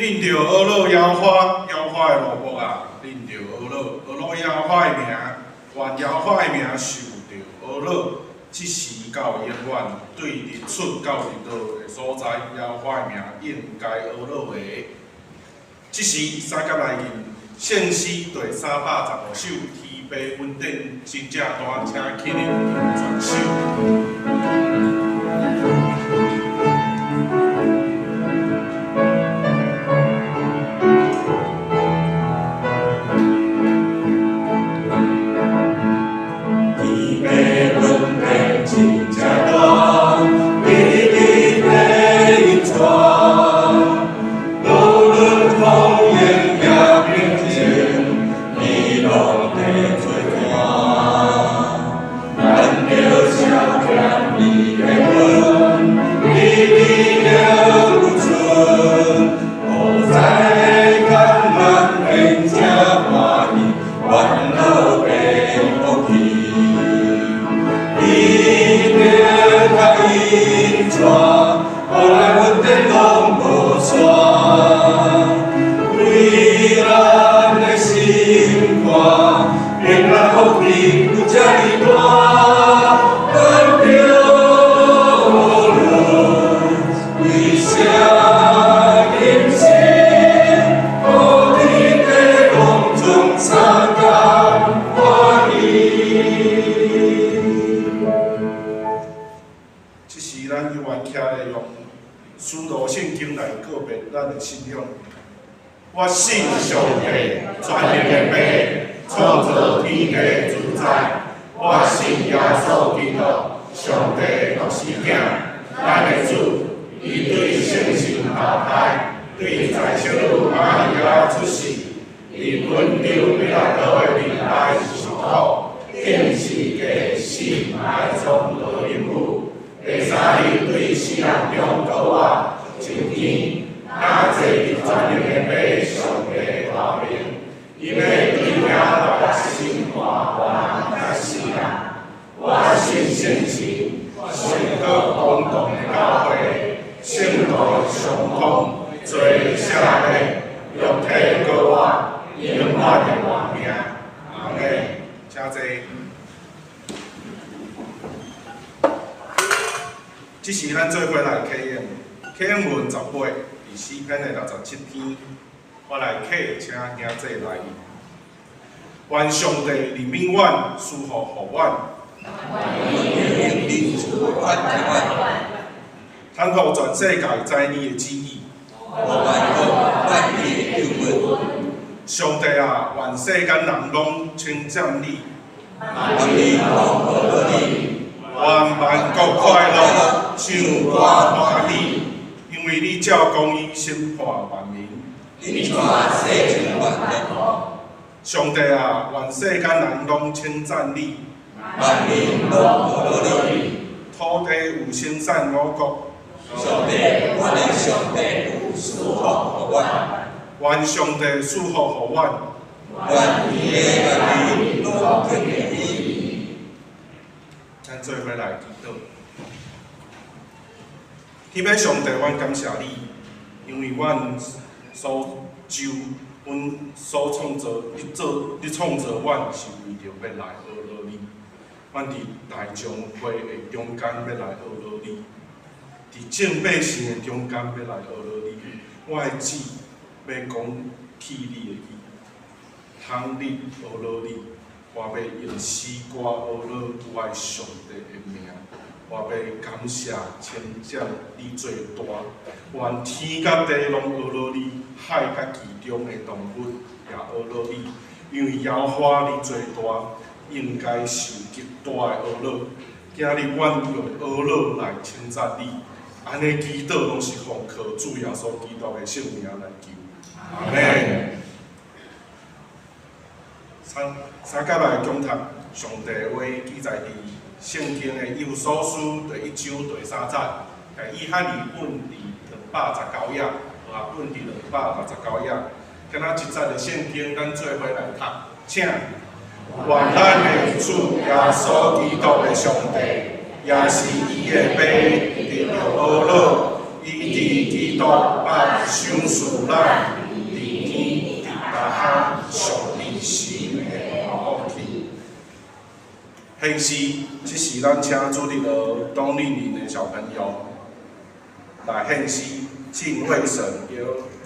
恁着学老摇花，摇花的萝卜啊，恁着学老，学老摇花的名，愿摇花的名受着学老。即时到永远，对日出到日落的所在，摇花的名应该学老的。即时三甲内面，县诗第315首，天杯稳定，真正大，请起立全首。我信上帝，全能的父，创造天地自在。我信耶稣基督，上帝独生囝，咱的主，伊对圣神投胎，对在小女玛利亚出世，伊温柔要来到的年代受苦，定是假死埋葬落阴府。第3日对死人中告我，今天。那坐伫全能的父上帝后面，伊要对领大家心看完甲死人。我信圣神，信靠公共的教会，圣道上通，罪赦免，肉体高我，永远的活命。阿门。请坐。即时咱做伙来启演，启演文10尾。第4篇的67篇，我来启，请兄弟来念。愿上帝怜悯阮，赐福互阮。坦服全世界知你的旨意。上帝啊，愿世间人拢称赞你。愿万国快乐，唱歌欢喜。因为你照公义审判万民，上帝啊，愿世间人拢称赞你，万民拢学到你，土地有生产五谷，上帝，阮的上帝有赐福互阮，愿上帝赐福互阮，愿伊的万民拢敬畏你。咱做伙来祈祷。天父上帝，阮感谢你，因为阮所就，阮所创造，你创造阮是为着要来学老你。阮伫大众会的中间要来学老你，伫正百姓的中间要来学老你。我的旨要讲起你的意，通你学老你，我要用诗歌学老我的上帝的名。我要感谢、称赞你最大，愿天甲地拢学老你，海甲其中的动物也学老你，因为妖花你最大，应该受极大的学老。今日阮用学老来称赞你，安尼祈祷拢是奉靠主耶稣基督的圣名来求。阿门。三甲来讲读上帝话记载伫圣经的以弗所书第1章第3节，约翰二本伫219页，和本伫269页。今仔一节的圣经，咱做伙来读，请。愿咱的主耶稣基督的上帝，也是伊的爸，得着学老，以伫基督捌赏赐咱伫天大汉上帝神的福气。现时，这是咱请主日学冬令营的小朋友来献诗，敬畏神，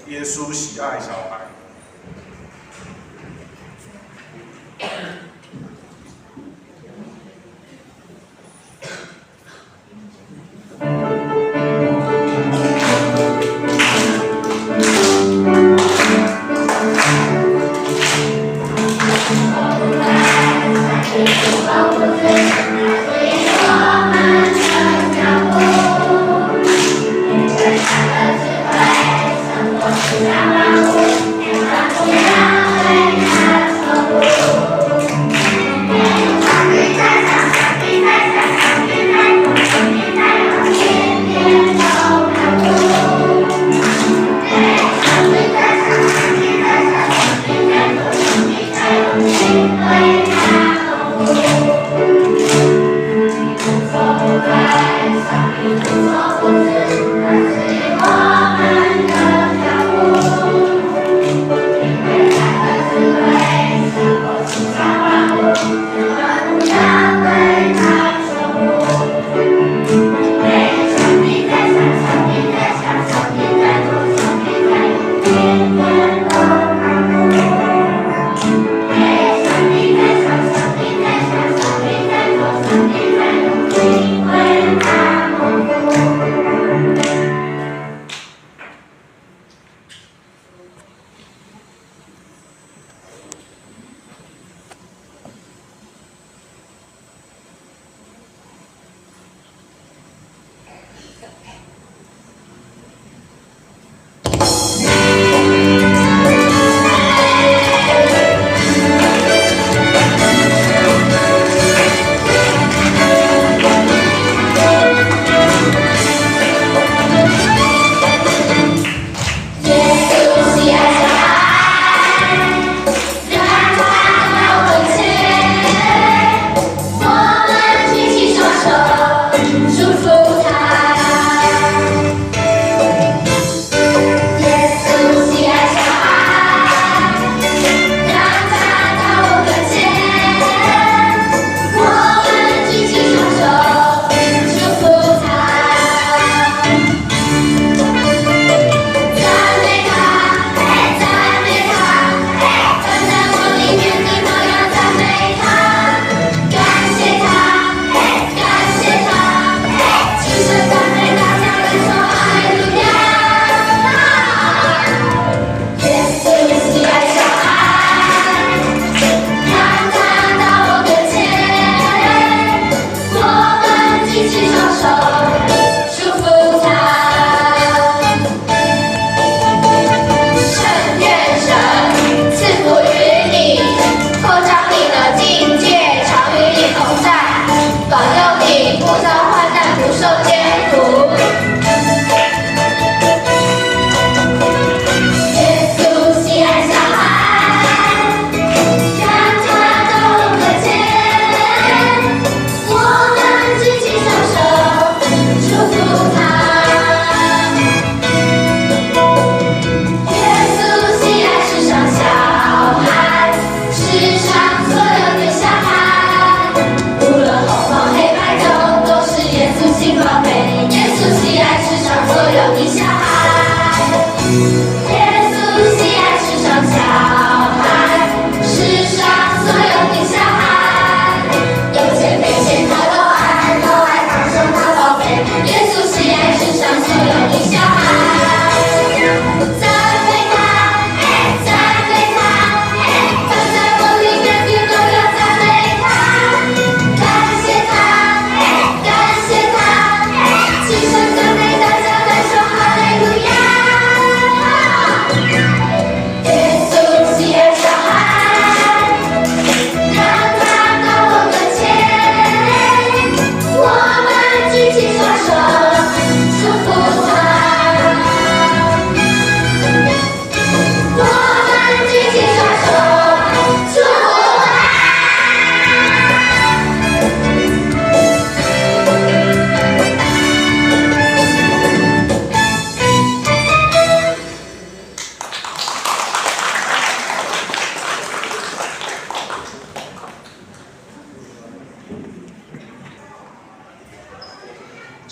耶稣喜爱小孩。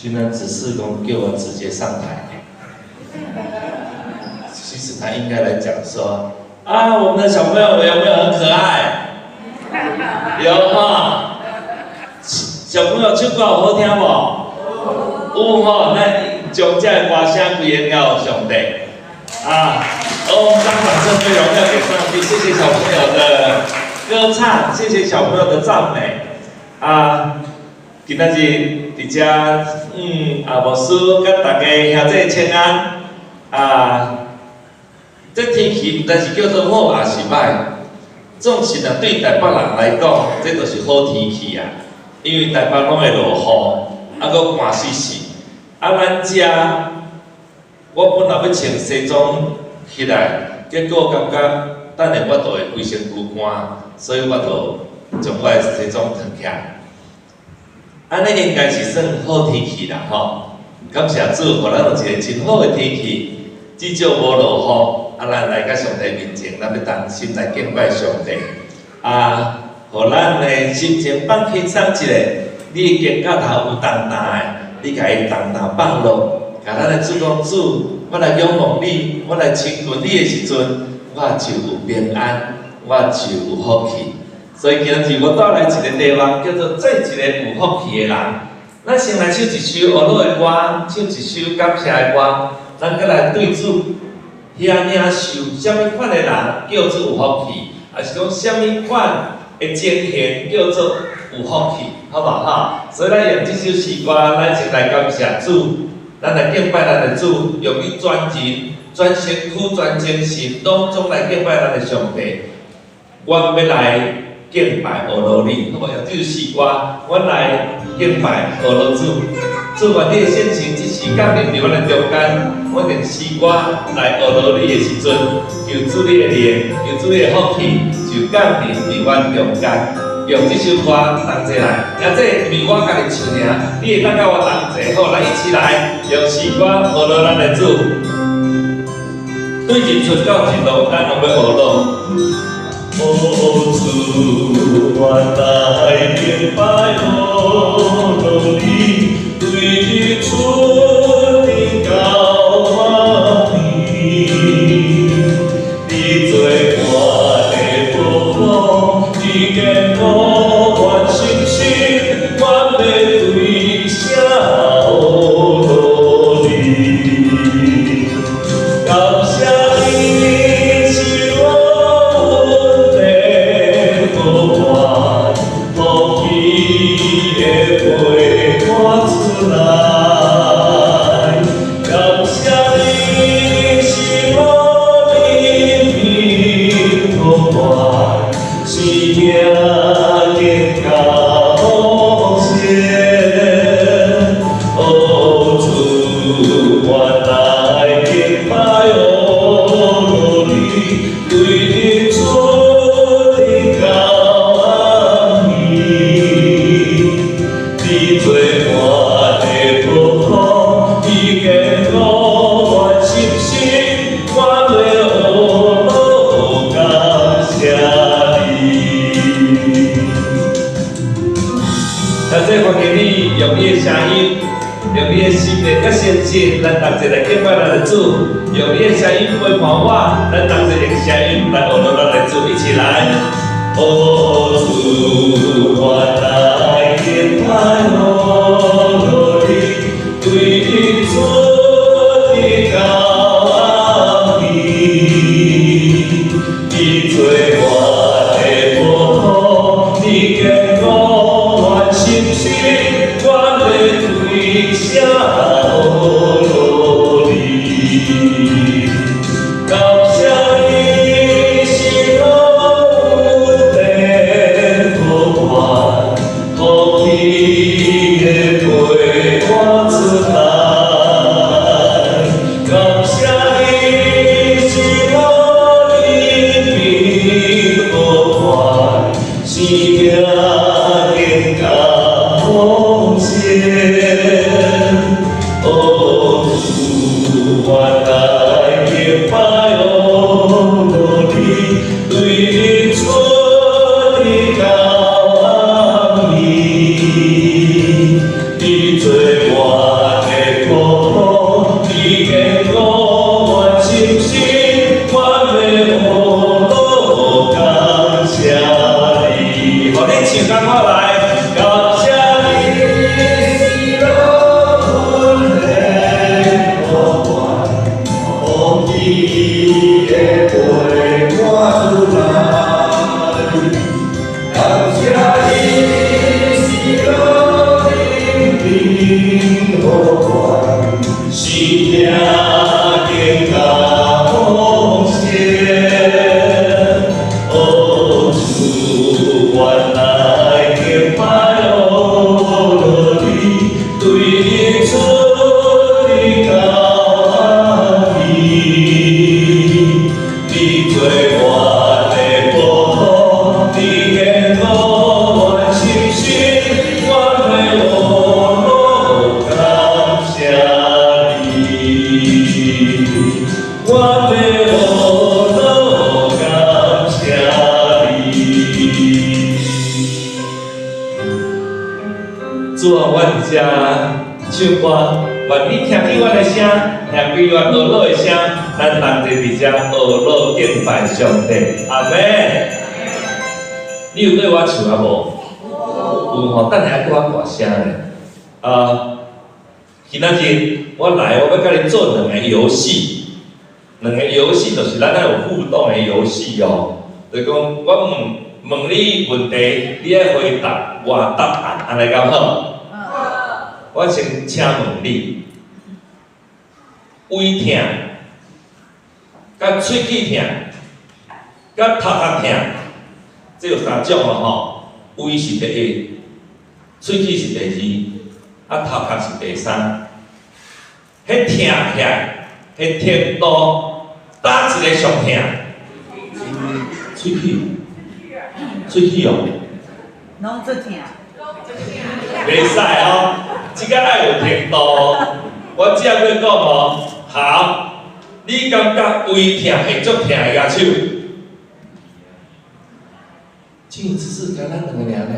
居然只是讲叫我直接上台。其实他应该来讲说啊，我们的小朋友有没有很可爱？有哈。小朋友唱歌有好听无？有吼，咱将这歌声归献到上帝。啊，我们将掌声归荣耀给上帝，谢谢小朋友的歌唱，谢谢小朋友的赞美。啊，今仔日伫遮，牧师甲大家兄弟请安。啊，这天气但是叫做好也是歹，总是啊对台北人来讲，这就是好天气啊。因为台北拢会落雨，搁寒死死。咱遮，我本来要穿西装起来，结果感觉等下我就会规身躯汗，所以我就将我的西装脱起来。安尼应该是算好天气啦吼。感谢主，互咱有一个真好的天气，至少无落雨。咱来到上帝面前，咱要当心来敬拜上帝。互咱的心情放轻松一下，你肩胛头有重担的，你甲伊重担放落，甲咱的主讲主，我来仰望你，我来亲近你的时阵，我就有平安，我就有福气。所以今日我带来一个题目，叫做做一个有福气的人。咱先来唱一首学老的歌，唱一首感谢的歌，咱再来对主遐领受，什么款的人叫做有福气，还是讲什么款？的精神叫做有福气，好不好？所以咱用这首诗歌，咱先来感谢主，咱来敬拜咱的主，用伊专人、专身躯、专精神，拢总来敬拜咱的上帝。我要来敬拜俄罗你，好无？用这首诗歌，我来敬拜俄罗主。主愿你的性情即时降临伫我的中间，我用诗歌来俄罗你的时阵，求主你的灵，求主你的福气。就降临伫阮中间，用这首歌同齐来，也这毋是我家己唱尔，你会当甲我同齐，好，来一起来，用诗歌学落咱的主，对日出到日落，咱拢要学落。哦，主，我来敬拜哦你，对日出的高你，你最我。你给我我信心，我要对声哦你，感谢你是我的福源，福气的陪我出来，感谢你是我的命福源。是命的高线，哦主，我来敬拜哦你，对日出的高你，你做我的保护，你给我信心，我要感谢。在这环境里，用你的声音，用你的心灵甲先信，咱同齐来敬拜咱的主。用你的声音陪伴我，咱同齐用声音来学落咱的主，一起来。哦，主，我来敬拜哦你，对日出的高你，你做我的保护，你给我信心，我要对声哦你，感谢你是我的福源，福气的陪我出来，感谢你是我的命福源，是命的高线，哦主，我来敬拜哦你，对日出的高你，你做我。主啊，我伫遮唱歌，愿你听见我的声，听见我耳朵的声，咱同齐伫遮耳朵敬拜上帝。阿门。你有对我唱啊无？有吼，等下叫我大声咧。今仔日我来，我要甲你做两个游戏。两个游戏就是咱有互动的游戏哦。就讲我问你问题，你爱回答我答案，安尼敢好？我先请问你，胃痛、甲喙齿痛、甲头壳痛，这有三种哦吼。胃是第一，喙齿是第二，头壳是第三。迄痛起来，迄程度，哪一个上痛？喙齿哦。拢做疼。袂使哦，即个爱有程度哦。我只要要讲哦，好，你感觉胃痛会足痛的举手。只是敢咱两个尔呢？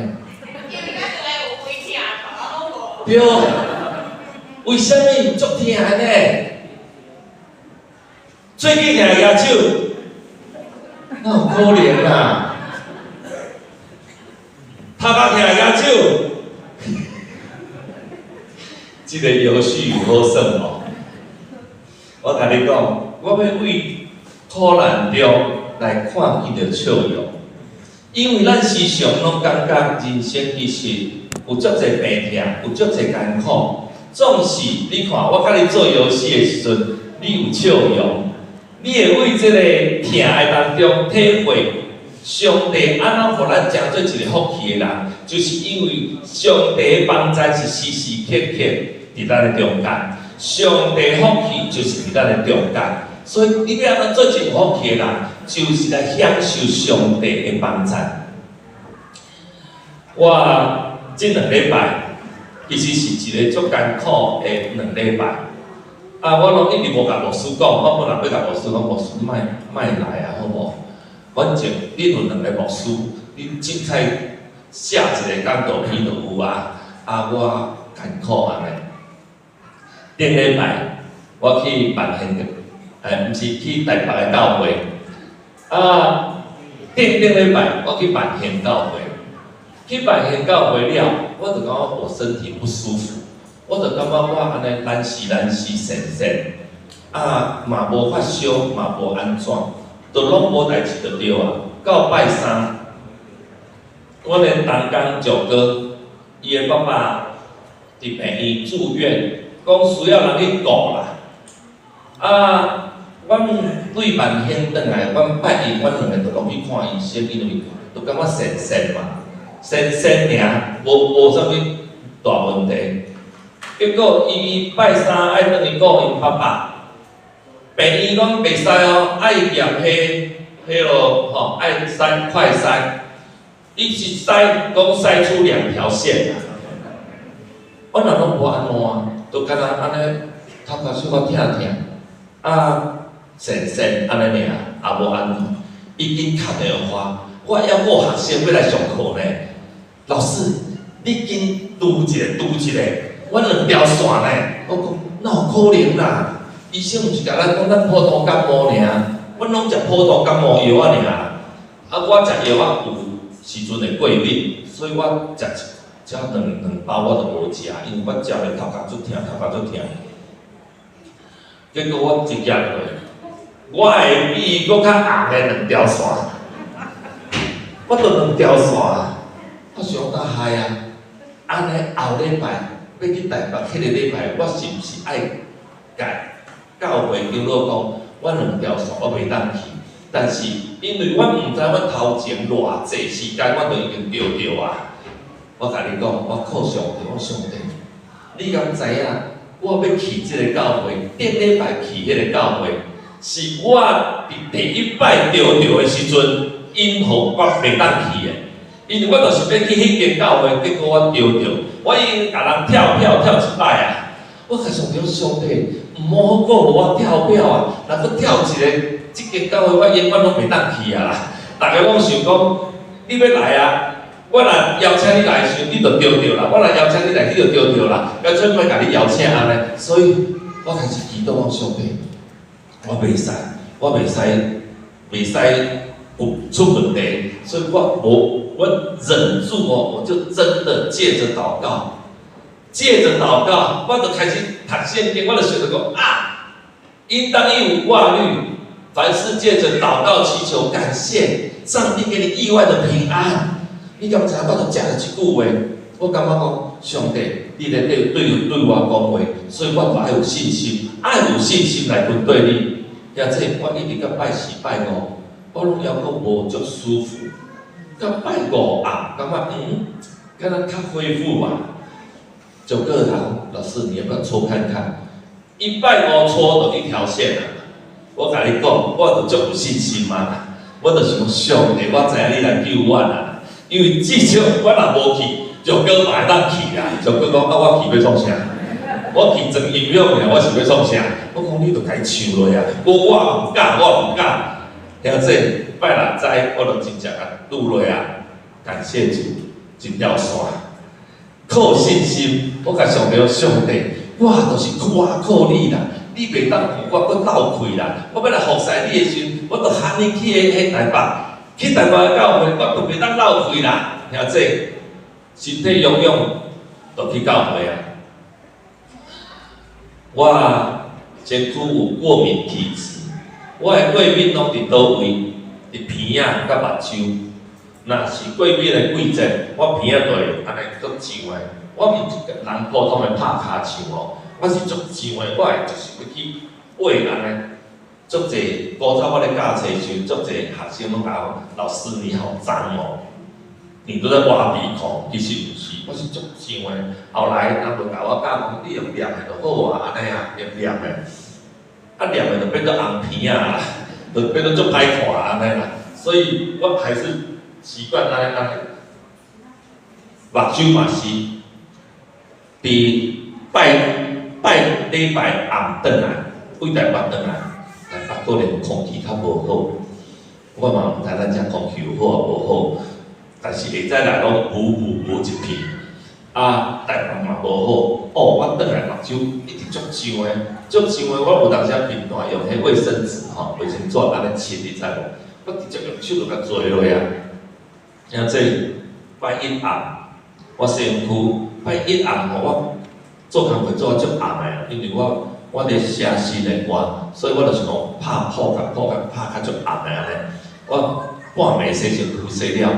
对，为什么足痛呢？喙齿痛的举手，那有可怜啦。头壳痛的举手。这个游戏有好耍哦！我甲你讲，我要为苦难中来看伊着笑容，因为咱时常拢感觉人生其实有足侪病痛，有足侪艰苦。总是你看，我甲你做游戏的时阵，你有笑容，你会为这个痛的当中体会上帝安怎互咱成做一个福气的人，就是因为上帝的帮助是时时刻刻伫咱的中间，上帝福气就是伫咱的中间，所以你要安怎做一个福气的人，就是来享受上帝的帮助。我这2礼拜其实是一个足艰苦的2礼拜。我拢一直无甲牧师讲，我本来要甲牧师讲，牧师莫来啊，好无？反正你有2个牧师，你凊彩写一个讲道片就有啊。我艰苦安尼。顶礼拜我去办献毋是去台北的教会。顶礼拜我去办献教会，去办献教会了，我就感觉我身体不舒服，我就感觉我安尼懒死神，嘛无发烧，嘛无安怎，就拢无代志就对啊。到拜三，我连东港九哥，伊的爸爸伫病院住院。讲需要人去顾啦，阮对万兴转来，阮拜一，阮2个就落去看医生，因为就感觉神嘛，神尔，无啥物大问题。结果伊拜三爱转去顾因爸爸，病院讲袂使哦，爱验迄落吼，爱筛快筛，伊一筛讲筛出2条线啊，阮人拢无安怎啊？都敢若安尼，头壳小可疼，神安尼尔，也无安怎。已经打电话，我还学生要来上课呢。老师，你紧拄一个，我2条线呢。我讲哪有可能啦？医生毋是甲咱讲咱普通感冒尔，阮拢食普通感冒药尔。我食药有时阵会过敏，所以我食2包我就无食，因为我食了头壳足痛。结果我一夹落，我会比伊搁较红的2条线，我着2条线，我想甲害啊！安尼后礼拜要去台北，迄个礼拜我是毋是爱甲教会长老讲，我2条线我袂当去，但是因为我毋知我头前偌济时间，我就已经着啊。我甲你讲，我靠上帝，我上帝，你敢知影？我要去这个教会，顶礼拜去迄个教会，是我伫第1摆着的时阵，因互我袂当去的。因为我就是要去迄间教会，结果我着，我已经甲人跳1摆啊！我甲上帝讲，上帝，毋好过我跳啊！若搁跳一个，即间教会我永远拢袂当去啊啦！大家拢想讲，你要来啊？我若邀请你来时，你就对着啦；我若邀请你来，你就对着啦。干脆莫甲你邀请安尼，所以我开始祈祷我上帝，我袂使有出问题，所以我忍住哦，我就真的借着祷告，我就开始读圣经，我就想着讲啊，应当一无挂虑，凡事借着祷告祈求感谢，上帝给你意外的平安。你敢知？我就食了一句话，我感觉讲上帝，你咧对我讲话，所以我就爱有信心，来面对你。也这我一直到拜4拜5，我拢还阁无足舒服。到拜5啊，感觉敢若较恢复嘛。就个人老师，你要不要搓看看？1拜5搓就一条线啊！我甲你讲，我就足有信心嘛。我就想上帝，我知影你来救我啦。因为至少我若无去，就搁嘛会当去啦。就搁讲啊，我去要创啥？我去装音乐尔，我是要创啥？我讲你著该唱落呀！我毋敢。听这拜6载，我就真正甲拄落啊！感谢主，一条线。靠信心，我甲上帝讲，上帝，我就是靠你啦，你袂当互我搁漏开啦。我要来服侍你的时，我著喊你去台北，去台北的教会，我著袂当漏开啦。听这，身体勇著去教会啊。我身躯有过敏体质，我的过敏拢伫倒位？伫鼻仔甲目睭。若是过敏的季节，我鼻仔就会安尼足痒的。我毋是人普通的拍骹唱哦，我是足痒的。我会就是要去背安尼。足侪古早我咧教册时，足侪学生拢讲老师你好脏哦，你都在挖鼻孔，其实毋是，我是足痒的。后来人就甲我教讲，你用念的就好啊，安尼啊，念的，啊念的就变做红鼻啊，就变做足歹看安尼啦。所以我还是习惯安尼。目睭嘛是，伫拜礼拜暗顿来，为台北顿来，台北可能空气较无好，我嘛毋知咱遮空气有好啊无好，但是下早来拢无一片，啊台北嘛无好，我顿来目睭一直足痒的，我有当时平淡用迄卫生纸卫生纸安尼擦，你知无？我直接用手就甲做落啊。像这拜1暗。我身躯拜1暗我做工课做啊足暗的，因为我咧写诗咧歌，所以我就是讲拍谱甲拍较足暗的安尼。我半暝洗身躯洗了，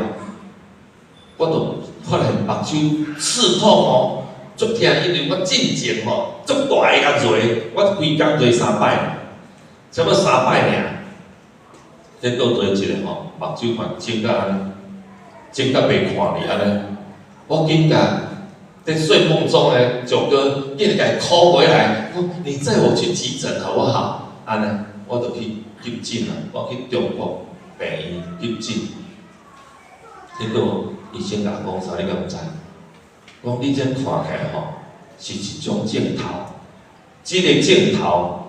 我就发现目睭刺痛足痛，因为我进前足大个甲做，我规工做3摆，差不多3摆尔。再搁做一个目睭看肿甲安尼，肿甲袂看哩安尼。我紧甲在睡梦中的九哥，竟然给 call 回来，说你载我去急诊好不好？安尼，我就去急诊啦，我去中国病院急诊。结果医生甲我讲啥，你敢知？讲你这看起来是一种镜头，这个镜头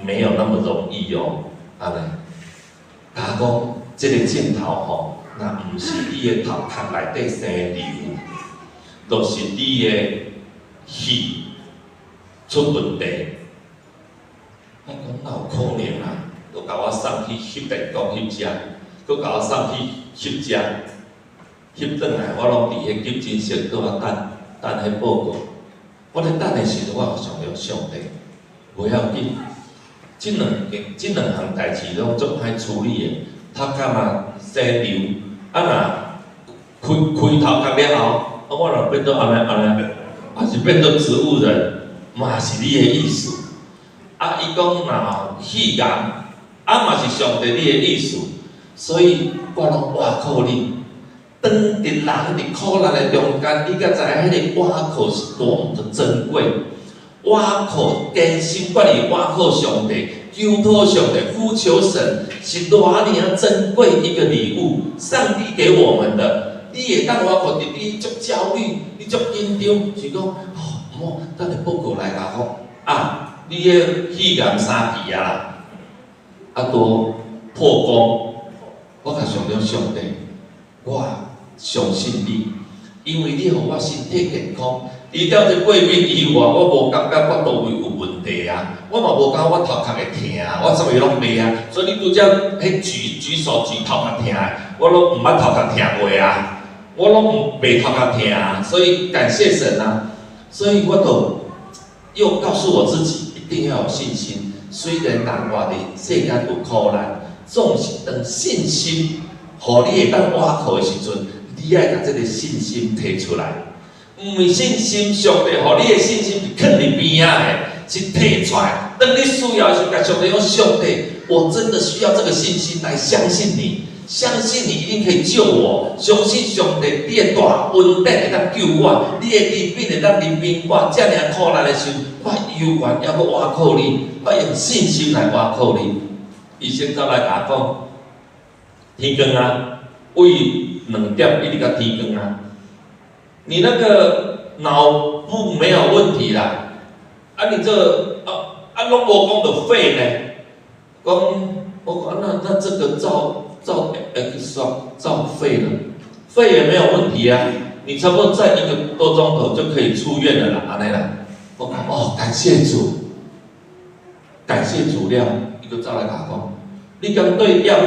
没有那么容易安尼，甲讲这个镜头那毋是你的头壳内底生瘤，就是你的肺出问题。我讲哪有可能啊？佮甲我送去翕电讲翕遮，佮甲我送去翕遮，翕转来我拢伫迄急诊室搁等迄报告。我咧等的时阵，我就想着上帝，袂要紧，这两项代志拢足歹处理的，头壳嘛生瘤。若开头壳了后，我若变做安尼，还是变做植物人，嘛是你的意思。伊讲若肺癌，嘛是上帝你的意思。所以我拢倚靠你。当伫人伫苦难的中间，你才知影迄个倚靠是多么的珍贵。倚靠艰辛，我哋倚靠上帝。求托上帝，呼求神，是多么珍贵一个礼物，上帝给我们的。你会当我看你足焦虑，你足紧张，是讲好，等下报告来甲讲你个肺癌3期啦，多破功。我甲上帝，我相信你，因为你互我身体健康。除了这过敏以外，我无感觉我倒位有问题啊，我嘛无感觉我头壳会痛啊，我啥物拢袂啊。所以你拄则迄举手举头壳痛的，我拢毋捌头壳痛过啊，我拢袂头壳痛啊。所以感谢神啊，所以我就又告诉我自己，一定要有信心。虽然人活伫世间有苦难，总是当信心，互你会当倚靠的时阵，你爱甲这个信心摕出来。毋是信心，上帝互你的信心是囥伫边仔的，是摕出来。当你需要的时候，甲上帝讲：上帝，我真的需要这个信心来相信你，相信你一定可以救我，相信上帝你的大恩典会当救我，你的怜悯会当怜悯我。遮尔苦难的时候，我有缘还阁倚靠你，我用信心来倚靠你。医生走来甲我讲：天光啊，为2点一直到天光啊。你那个脑部没有问题啦，你这拢无讲到肺呢，我讲那这个照 X 光照肺了，肺也没有问题啊，你差不多在1个多钟头就可以出院了啦，安尼啦。我讲感谢主，感谢主了，伊就走来甲我讲，你敢对药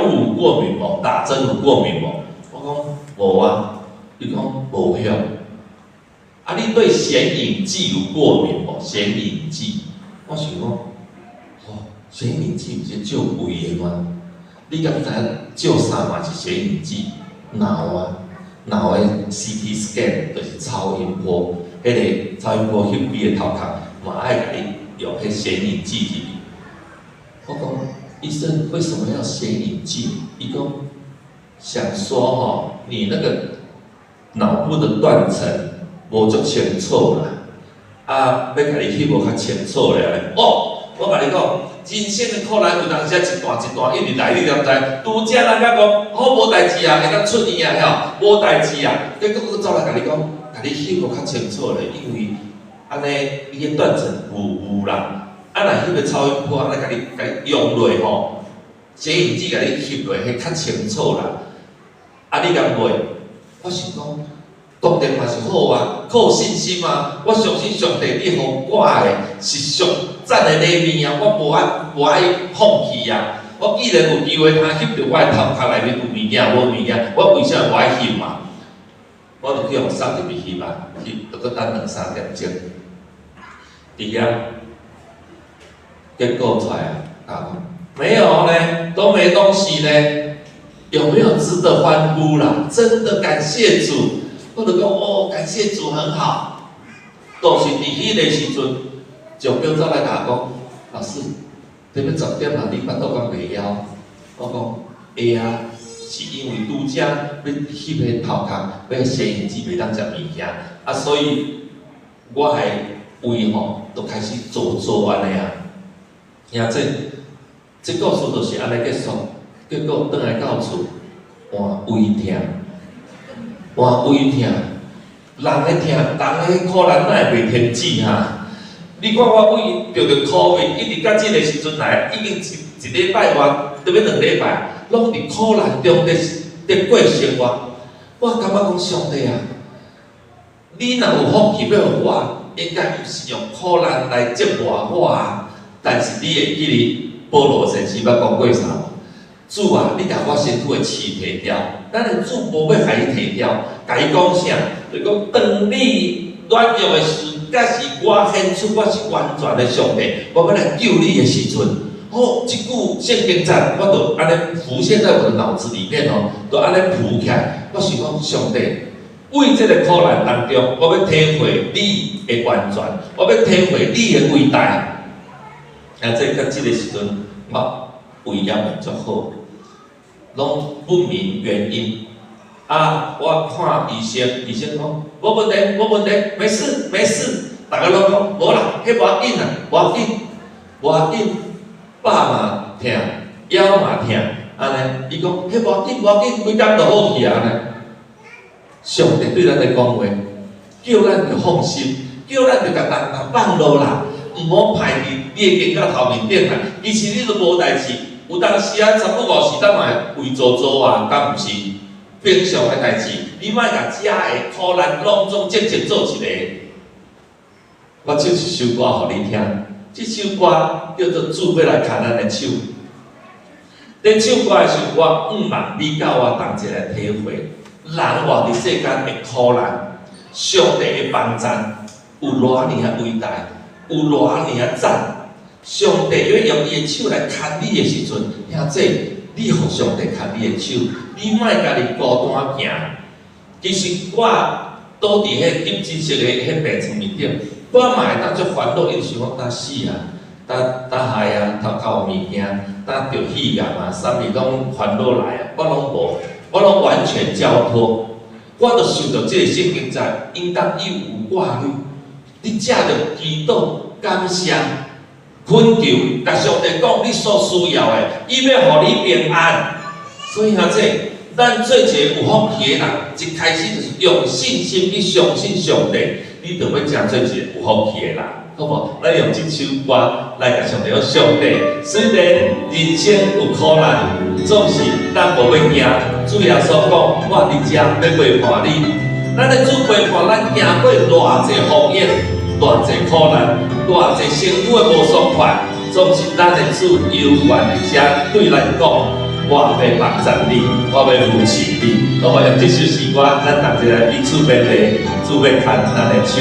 物有过敏无？打针有过敏无？我讲无啊。伊讲无晓，你对显影剂有过敏无？显影剂，我想讲，显影剂不是照胃的吗？你敢知照啥嘛是显影剂？脑的 CT scan 就是超音波，迄个超音波翕你的头壳，嘛爱甲你用迄显影剂去。我讲医生为什么要显影剂？伊讲想说你那个脑部的断层无足清楚啦，要甲你翕无较清楚咧。我甲你讲，人生的苦难有当时一段一段一直来，你敢知？拄则人家讲好无代志啊，会当出院啊，吼，无代志啊，结果佫走来甲你讲，甲你翕无较清楚咧，因为安尼伊的断层有啦，若翕个超音波，安尼甲你用落吼，显影剂甲你翕落，迄较清楚啦。你敢袂？我想讲，当然嘛是好啊，靠信心啊！我相信上帝，你互我的是上赞的礼物啊！我无爱放弃啊！我既然有机会通翕到我的头壳内面有物件无物件，我为啥无爱翕嘛？我就去用送入去翕啊，翕就搁等2-3点钟。伫遐，结果出来啊，没有呢，都没东西呢。有没有值得欢呼啦？真的感谢主，我就讲感谢主很好。都是伫迄个时阵，上标走来甲我讲，老师，你要10点啊？你巴肚敢袂枵？我讲会啊，是因为拄则要翕迄头壳，要显影剂袂当食物件，所以我的胃都开始做安尼啊。这故事就是安尼结束。结果倒来到厝，换胃痛，人的痛，人的苦难哪会袂停止哈？你看我胃着苦味，一直到这个时阵来，已经一礼拜外，特别2礼拜，拢伫苦难中伫过生活。我感觉讲上帝啊，你若有福气要互我，应该不是用苦难来折磨我啊。但是你会记哩，保罗先生捌讲过啥？主啊，你甲我身躯的刺摕掉，咱的主无要甲伊摕掉，甲伊讲啥？就讲当你软弱的时，假是我显出我是完全的上帝，我要来救你的时阵，这句圣经赞，我就安尼浮现在我的脑子里面就安尼浮起来。我想讲上帝，为这个苦难当中，我要体会你的完全，我要体会你的伟大。这到这个时阵，我胃也袂足好。拢不明原因我看医生，医生讲无问题，没事，大家拢讲无啦，迄无要紧啦，无要紧，饱嘛痛，腰嘛痛，安尼，伊讲迄无要紧，规工就好去啊安尼。上帝对咱来讲话，叫咱着放心，叫咱着甲人放落啦，毋好排伫你的肩胛头面顶来，其实你都无代志。有当时差不多50当嘛胃做啊，敢毋是？平常的代志，你莫甲遮的苦难拢总积极做一个。我唱一首歌互你听，这首歌叫做《主要来牵咱的手》。在唱歌的时候，我望你甲我同齐来体会，人活伫世间的苦难，上帝的帮赞有偌尔啊伟大，有偌尔啊赞。上帝要用伊的手来牵你的时阵，兄弟，你互上帝牵你的手，你莫家己孤单行。其实我倒伫迄金紫色的迄病床面顶，我嘛会当足烦恼，因想讲呾死啊，呾害啊，头靠物件，呾着肺癌啊，啥物拢烦恼来啊，我拢无，我拢完全交托。我著想到即个圣经在，应当有挂虑，你藉着祈祷感谢。恳求，甲上帝讲你所需要的，伊要互你平安。所以兄弟，咱做一个有福气的人，一开始就是用信心去相信上帝，你就要真做一个有福气的人，好无？咱用这首歌来甲上帝讲，上帝，虽然人生有苦难，总是咱无要惊。主耶稣讲，我伫遮要陪伴你。咱的主陪伴咱行过偌济风雨。偌济苦难，偌济辛苦的无爽快，总是咱的主有缘伫遮对咱讲，我要帮助你，我要扶持你。我用这首诗歌，咱同齐来彼此勉励，主要牵咱的手。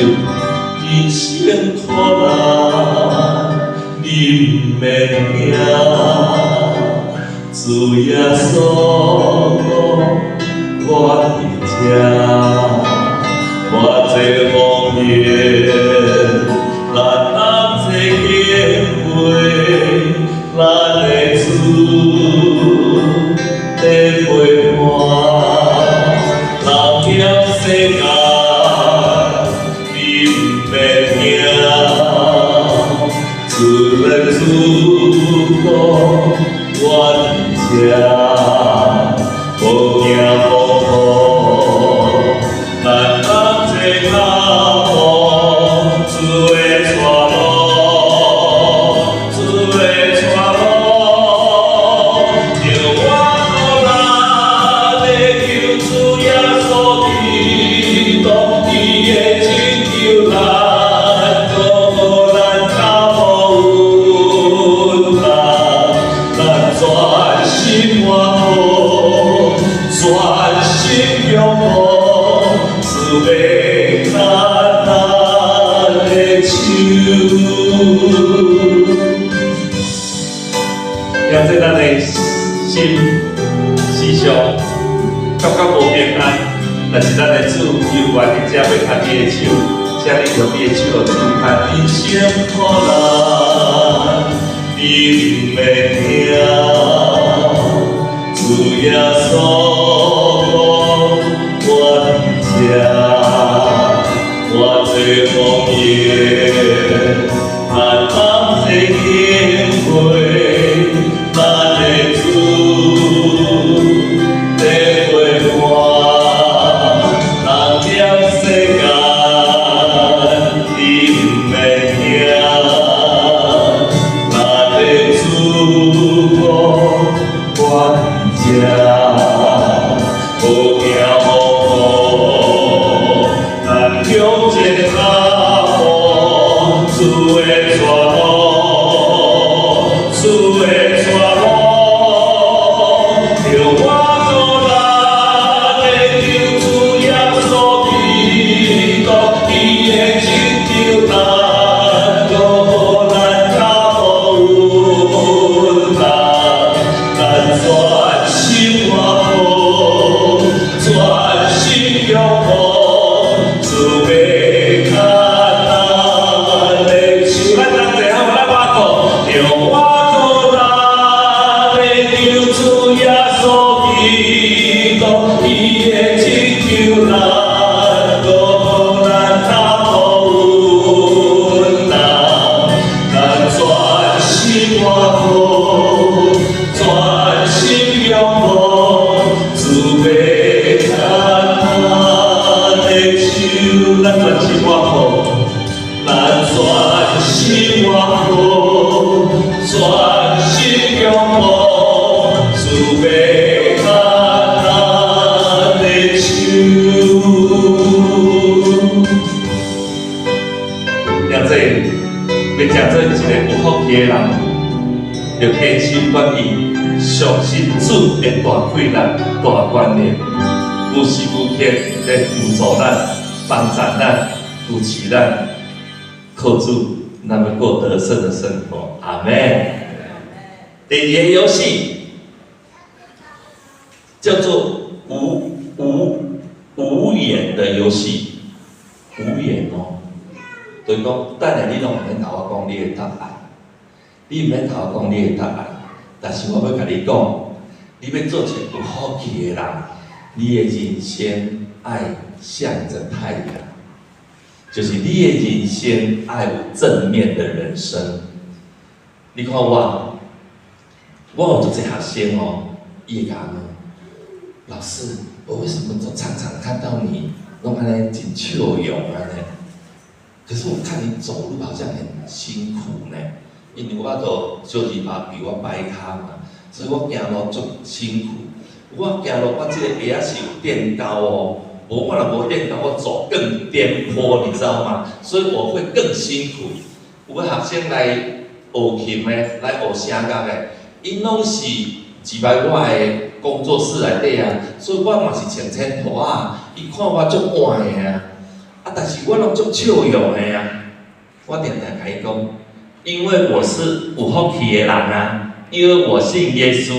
人生苦难，你毋免惊，主耶稣我伫遮。偌济风雨，咱同齐经过，咱的主在陪伴，人险世间，你毋免惊，主的主讲我伫遮，无惊无怖，咱让这咱的心思想感觉无平安，但是咱的主有缘伫遮要牵你的手，请你用你的手去牵。人生苦难，你毋免惊，主耶稣我伫遮，我最风雨，咱同齐经过。咱的主在陪伴，人险世间，你毋免惊。咱的主讲我伫遮，无惊无怖，咱向前踏步，主的带路，主的。成做一个有福气的人，就坚心愿意相信主的大贵人、大观念，无时无刻在辅助咱、帮助咱、扶持咱，靠主，咱们过得胜的生活。阿门。第二个游戏叫做无言的游戏，无言哦。就是讲，等下你拢唔免甲我讲你的答案，你唔免甲我讲你的答案，但是我要甲你讲，你要做一个有福气的人，你的人生爱向着太阳，就是你的人生爱有正面的人生。你看我有一个学生哦，伊会甲我问老师，我为什么常常看到你拢安尼真笑容安尼？可是我看你走路好像很辛苦呢，因为我就是比我摆骹嘛，所以我行路足辛苦。我行路，我这个鞋是有垫高哦，我若无垫高，我走更颠簸，你知道吗？所以我会更辛苦。有个学生来学琴的，来学声乐的，因拢是入来我的工作室内底啊，所以我嘛是穿衬拖啊，伊看我足晏的啊。但是我拢足笑容的啊！我常常甲伊讲，因为我是有福气的人啊，因为我信耶稣。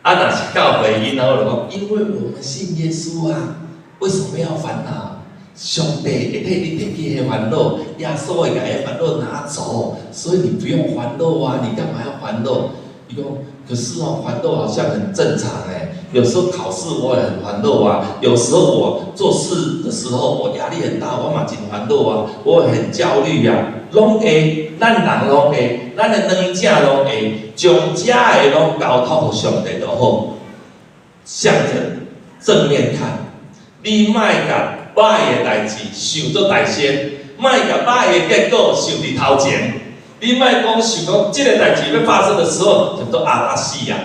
但是教会因我就讲，因为我们信耶稣啊，为什么要烦恼？上帝会替你摕去的烦恼，耶稣会把迄烦恼拿走，所以你不用烦恼啊！你干嘛要烦恼？伊讲，可是哦，烦恼好像很正常哎。有时候考试我也很烦恼啊，有时候我做事的时候我压力很大，我嘛真烦恼啊，我也很焦虑啊，拢会，咱人拢会，咱的两者拢会，将这的拢交托给上帝就好，向着正面看，你莫甲歹的代志想做大先，莫甲歹的结果想伫头前，你莫讲想讲这个代志要发生的时候，就做死啊！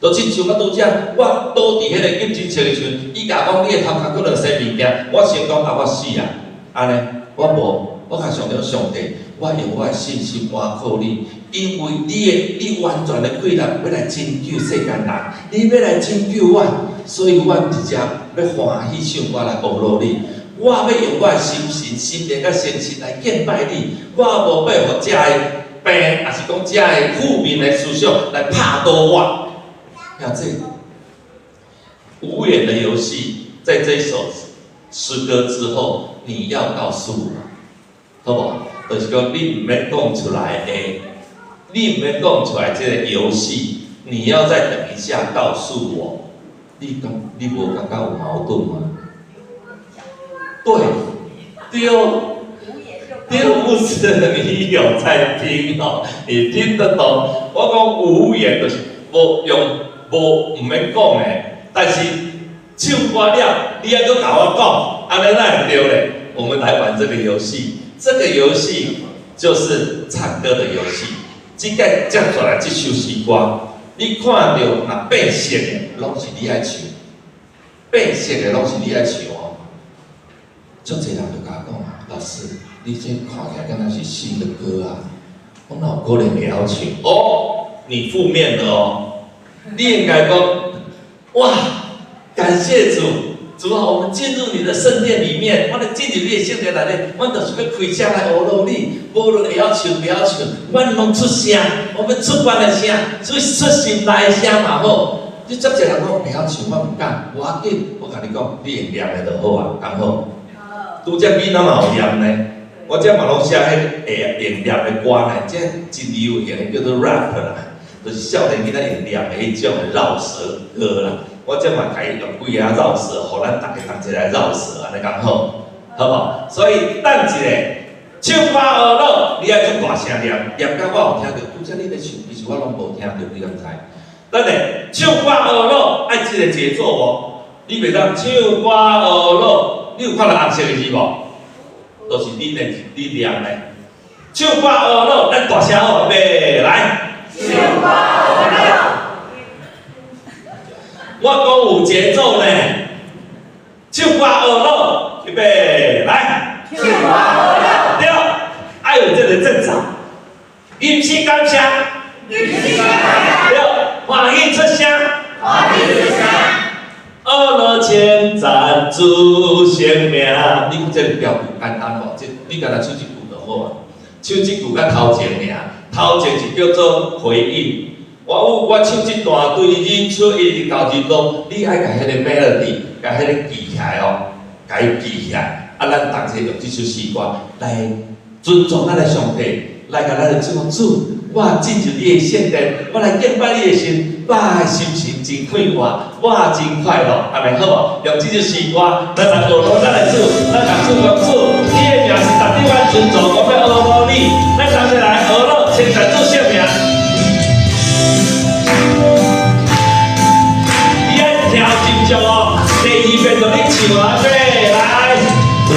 就亲像我拄则，我倒伫迄个急诊室的时阵，伊甲讲你的头壳可能生物件，我想讲我死啊！安尼，我无，我甲上帝上帝，我用我的信心倚靠你，因为你完全的贵人要来拯救世间人，你要来拯救我，所以我直接要欢喜上我来侮辱你。我要用我的心神、心灵甲诚实来敬拜你，我无要互这个病，也是讲这个负面的思想来拍倒我。看这无言的游戏，在这一首诗歌之后，你要告诉我，好不好？就是讲你唔免讲出来的，你唔免讲出来这个游戏，你要再等一下告诉我。你无感觉有矛盾吗？对哦，不是你有在听哦，你听得懂。我讲无言就是无免讲的，但是唱歌了，你还阁甲我讲，安尼哪会对咧？我们来玩这个游戏，这个游戏就是唱歌的游戏。即个接出来这首诗歌，你看到若变色的，拢是你爱唱；变色的拢是你爱唱哦。足侪人就甲我讲啊，老师，你这看起来敢若是新的歌啊，我哪有可能会晓唱？哦，你负面了哦。你应该讲，哇，感谢主，主啊，我们进入你的圣殿里面，我哋进入你的圣殿内底，我就是要开声来侮辱你，无论会晓唱不晓唱，我拢出声，我们出关的声，出心内的声嘛好。你足侪人讲不晓唱，我唔敢，无要紧，我甲你讲，你会念的就好啊，刚好。拄则囡仔嘛有念呢，我这嘛拢写迄会念的歌呢，这真流行的叫做 rap 啦。就是少年囡仔会念的迄种绕舌歌啦，我这嘛甲伊用几下绕舌，互咱大家同齐来绕舌，安尼讲好，好不好？所以等一下，唱歌学乐，你爱出大声念，念到我有听到，拄则你咧唱，其实我拢无听到，你敢知？等下，唱歌学乐爱这个节奏哦，你袂当唱歌学乐，你有看到红色的字无？都是你念的。唱歌学乐，咱大声好，袂来。唱歌学乐，我讲有节奏呢。唱歌学乐，预备来。唱歌学乐，对，爱有这个正常。喜感谢，对，欢喜出声，阿罗千赞主生命。你看这个标语简单无？这你敢若唱一句就好啊。唱这句甲头前尔，头前是叫做回应。我唱这段对你出一直到日落，你爱甲迄个 melody， 甲迄个记起来哦，甲伊记起来。啊，咱同齐用这首诗歌来尊重咱的上帝，来甲咱的主。我进入你的圣殿，我来敬拜你的神，我的心情真快活，我真快乐，安尼好无？用这首诗歌，咱来学咱的主，咱来主讲主，你的名是值得我尊重，我要学努力，咱同齐来学努，称赞主圣名。你爱听真足哦，第二遍就你唱啊，对，来。对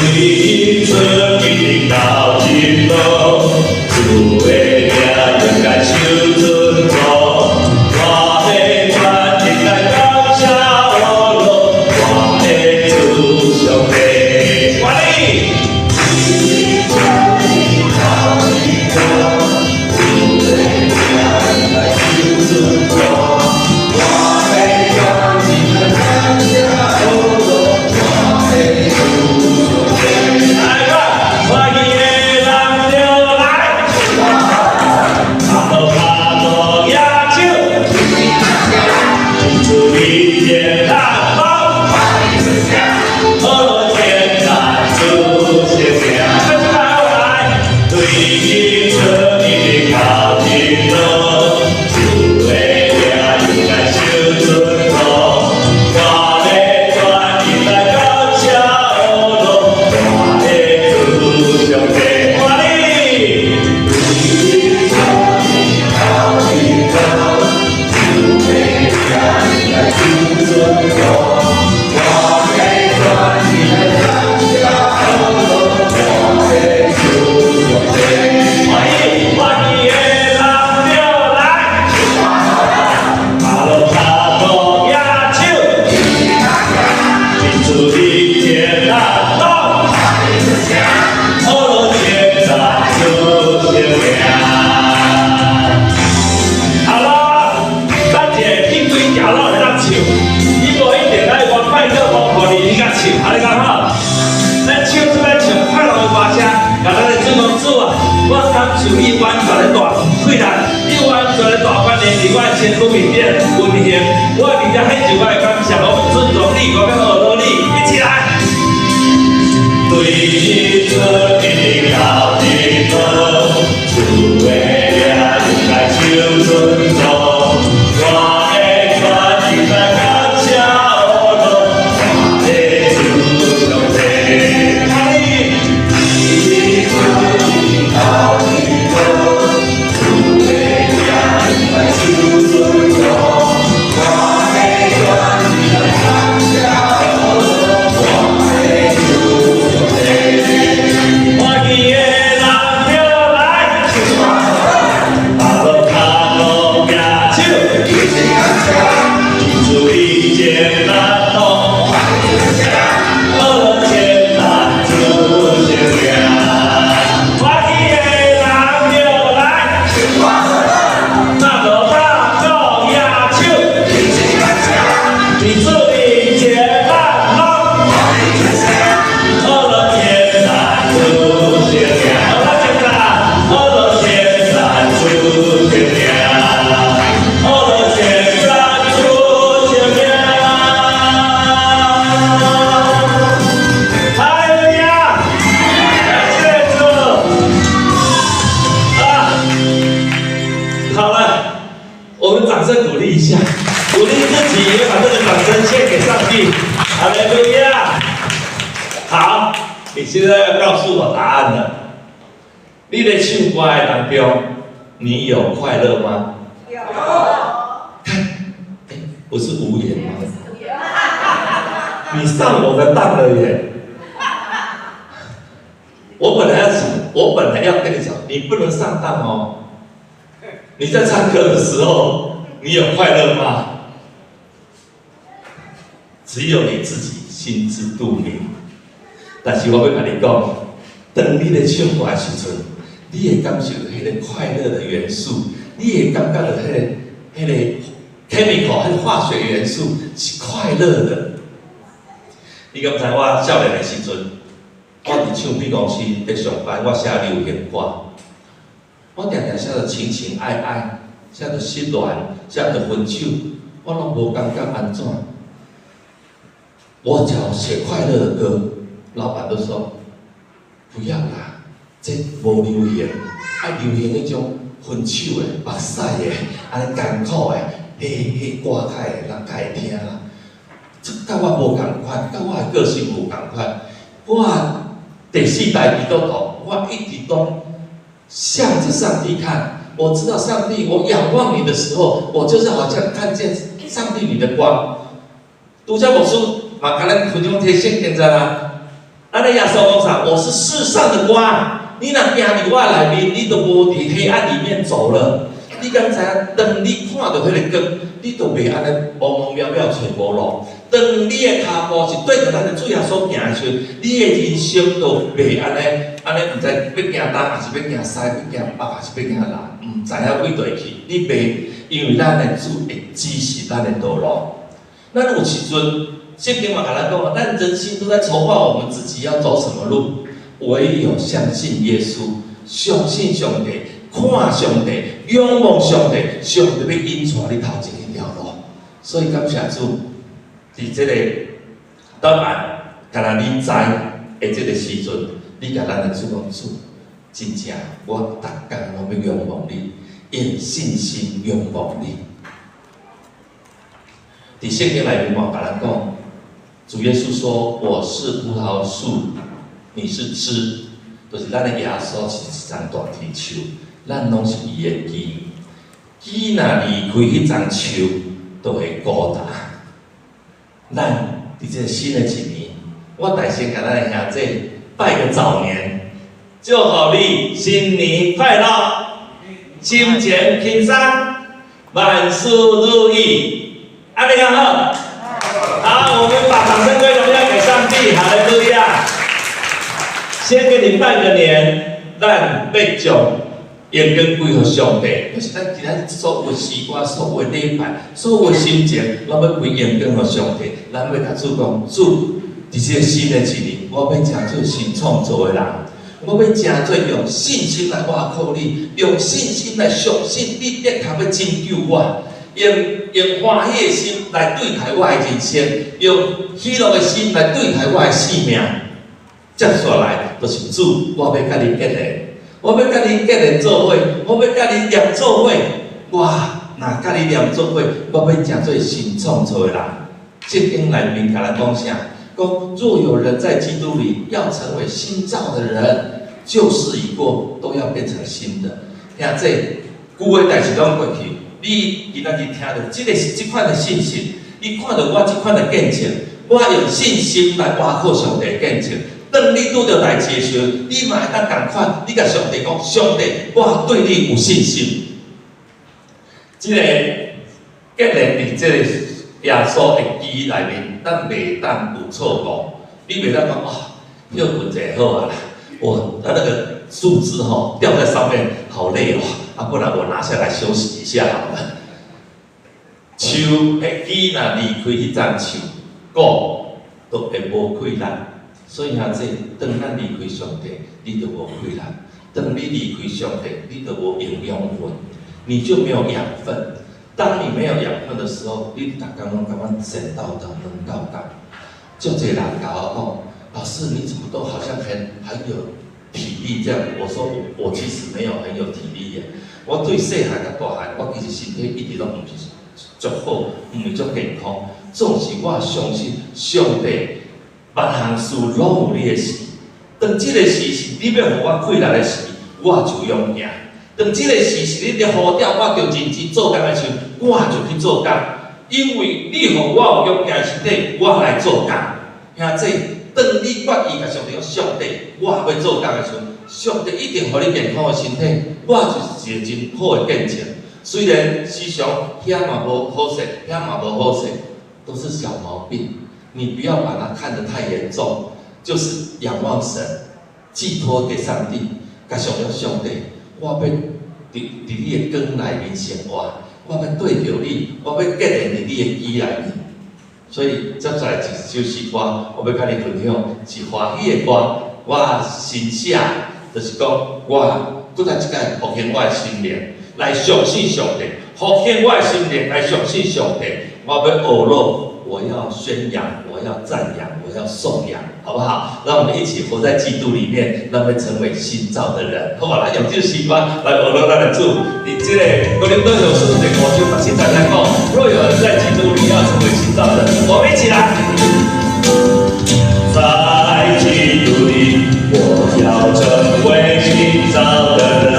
主一定到日落，主的名应该受尊重。我的团应该感谢我咯，我的主上帝。我哩。现在要告诉我答案了。你在唱歌的当中，你有快乐吗？有。不是无言吗？你上我的当了耶！我本来要跟你讲，你不能上当哦。你在唱歌的时候，你有快乐吗？只有你自己心知肚明。但是我要跟你讲，当你咧唱歌的时阵，你会感受到迄个快乐的元素，你会感觉到迄个 chemical， 迄个化学元素是快乐的。你敢知我少年的时阵，我伫唱片公司咧上班，我写流行歌，我常常写着情情爱爱，写着失恋，写着分手，我拢无感觉安怎。我只要写快乐的歌，老板都说不要啦，这无流行，爱流行迄种分手的、目屎的、安尼艰苦的，迄歌较会人较会听啦。这甲我无共款，甲我的个性无共款。我第四代基督徒，我一直都向着上帝看。我知道上帝，我仰望你的时候，我就是好像看见上帝你的光。拄则牧师嘛，甲咱分享提圣经在啦。咱咧耶稣讲啥？我是世上的光。你若行伫我内面，你都无伫黑暗里面走了。你敢知影？当你看到迄个光，你都袂安尼茫茫渺渺找无路。当你的脚步是对着咱的主耶稣行的时候，你的人生都袂安尼，毋知要行东还是要行西，要行北还是要行南，毋知影位对去。你袂，因为咱的主会指示咱的道路。咱有时阵，圣经嘛甲咱讲，咱人心都在筹划我们自己要走什么路，唯有相信耶稣，相信上帝。看上帝，仰望上帝，上帝要引带你头前迄条路。所以感谢主，伫这个当然，敢若你知的这个时阵，你甲咱的主讲主，真正我逐天拢要仰望你，用信心仰望你。伫圣经内面嘛，甲咱讲，主耶稣说：“我是葡萄树，你是枝。”就是咱的耶稣是一丛大枝树。咱拢是伊的枝，枝若离开迄丛树，就会孤单。咱伫这新的一年，我大先甲咱的兄弟拜个早年，祝福你新年快乐，金钱轻松，万事如意。安尼刚好，好，我们把掌声归荣耀给上帝，哈利路亚。先给你拜个年，咱要将眼光归互上帝，就是咱今仔所有时光、所有礼拜、所有心情，咱要归眼光互上帝。咱要甲主讲，主，伫这个新的一年，我要成做新创造的人，我要成做用信心来倚靠你，用信心来相信你必通要拯救我，用欢喜的心来对待我的人生，用喜乐的心来对待我的生命。接下来就是主，我要甲你结连。我要甲你结连做伙，我要甲你念做伙。我若甲你念做伙，我要成做新创造的人。圣经内面甲咱讲啥？讲若有人在基督里，要成为新造的人，旧事已过，都要变成新的。听这旧的代志拢过去，你今仔日听到这款的信息，你看到我这款的见证，我用信心来倚靠上帝的见证。当你拄到代志的时候，你嘛会当共款，你甲上帝讲：上帝，我对你有信心。这个结连伫这个耶稣的记忆内面，咱袂当有错误。你袂当讲休困者好啊啦，那个树枝吊在上面好累哦，不然我拿下来休息一下好了。树的枝若离开迄丛树，果都会无溃烂。所以啊，当咱离开上帝，你就无溃烂；当你离开上帝，你就无营养分，你就没有养分。当你没有养分的时候，你逐天拢感觉神叨叨、软叨叨。就这人甲我讲，老师你怎么都好像很有体力这样？我说我其实没有很有体力耶。我对细汉甲大汉，我其实身体一直拢唔是足好，唔是足健康。总是我相信上帝。万项事拢有你的时，当这个时是你要互我快乐的时，我就用赢；当这个时是你咧呼召我着认真做工的时候，我就去做工。因为你互我有勇气的身体，我来做工。兄弟，当你决意甲上帝讲上帝，我要做工的时候，上帝一定互你健康的身体，我就是一个真好的见证。虽然时常遐嘛无好势，遐嘛无好势，都是小毛病。你不要把它看得太严重，就是仰望神，寄托给上帝。甲上了上帝，我要伫你的光内面生活，我要对着你，我要结连伫你的己内面。所以接下来一首诗歌，我要甲你分享是欢喜的歌。我心写就是讲，我拄才一届复兴我的心灵，来相信上帝，复兴我的心灵，来相信上帝。我要学乐，我要宣扬，我要赞扬，我要颂扬，好不好？让我们一起活在基督里面，让我们成为新造的人。好吧，来用这首诗歌来学乐咱的主。你这个哥林多后书第5章17节在讲，若有人在基督里，要成为新造的人。我们一起来。在基督里，我要成为新造的人，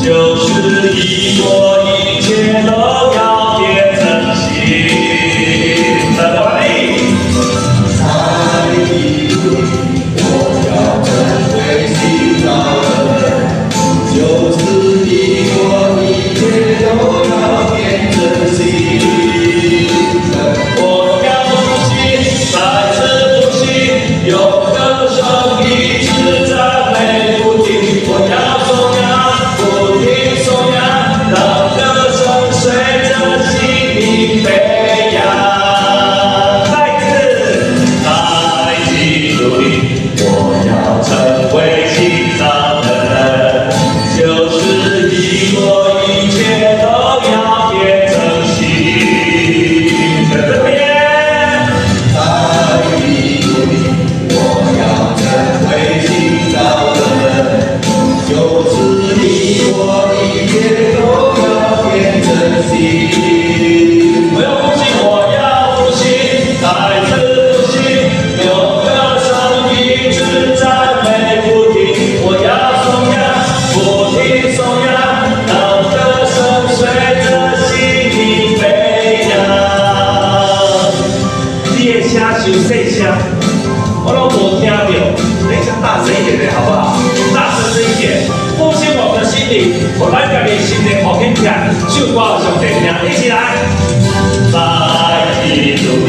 就是一过一切都要变成新的能力。在基督里，我要成为新造的人，就是一过一切都要变成新的。我要复兴，再次复兴。有歌声一直赞美不停，我要颂扬，不停颂扬，让歌声随着心灵飞扬。再次，在基督里，我要成为新造的人，就是一过一切都要变成新的。这边，在基督里。我要成为新造的人，就是你我一切都要变成新。我要复兴，我要复兴，再次复兴，有歌声一直赞美不停。我要颂扬，不停颂扬，让歌声随着心灵飞扬。你的声伤细声。我都没听到，等一下大声一点点好不好？大声一点，复兴我们的心灵，我来把你心灵复兴起来，就挂上帝名，一起来。在基督里，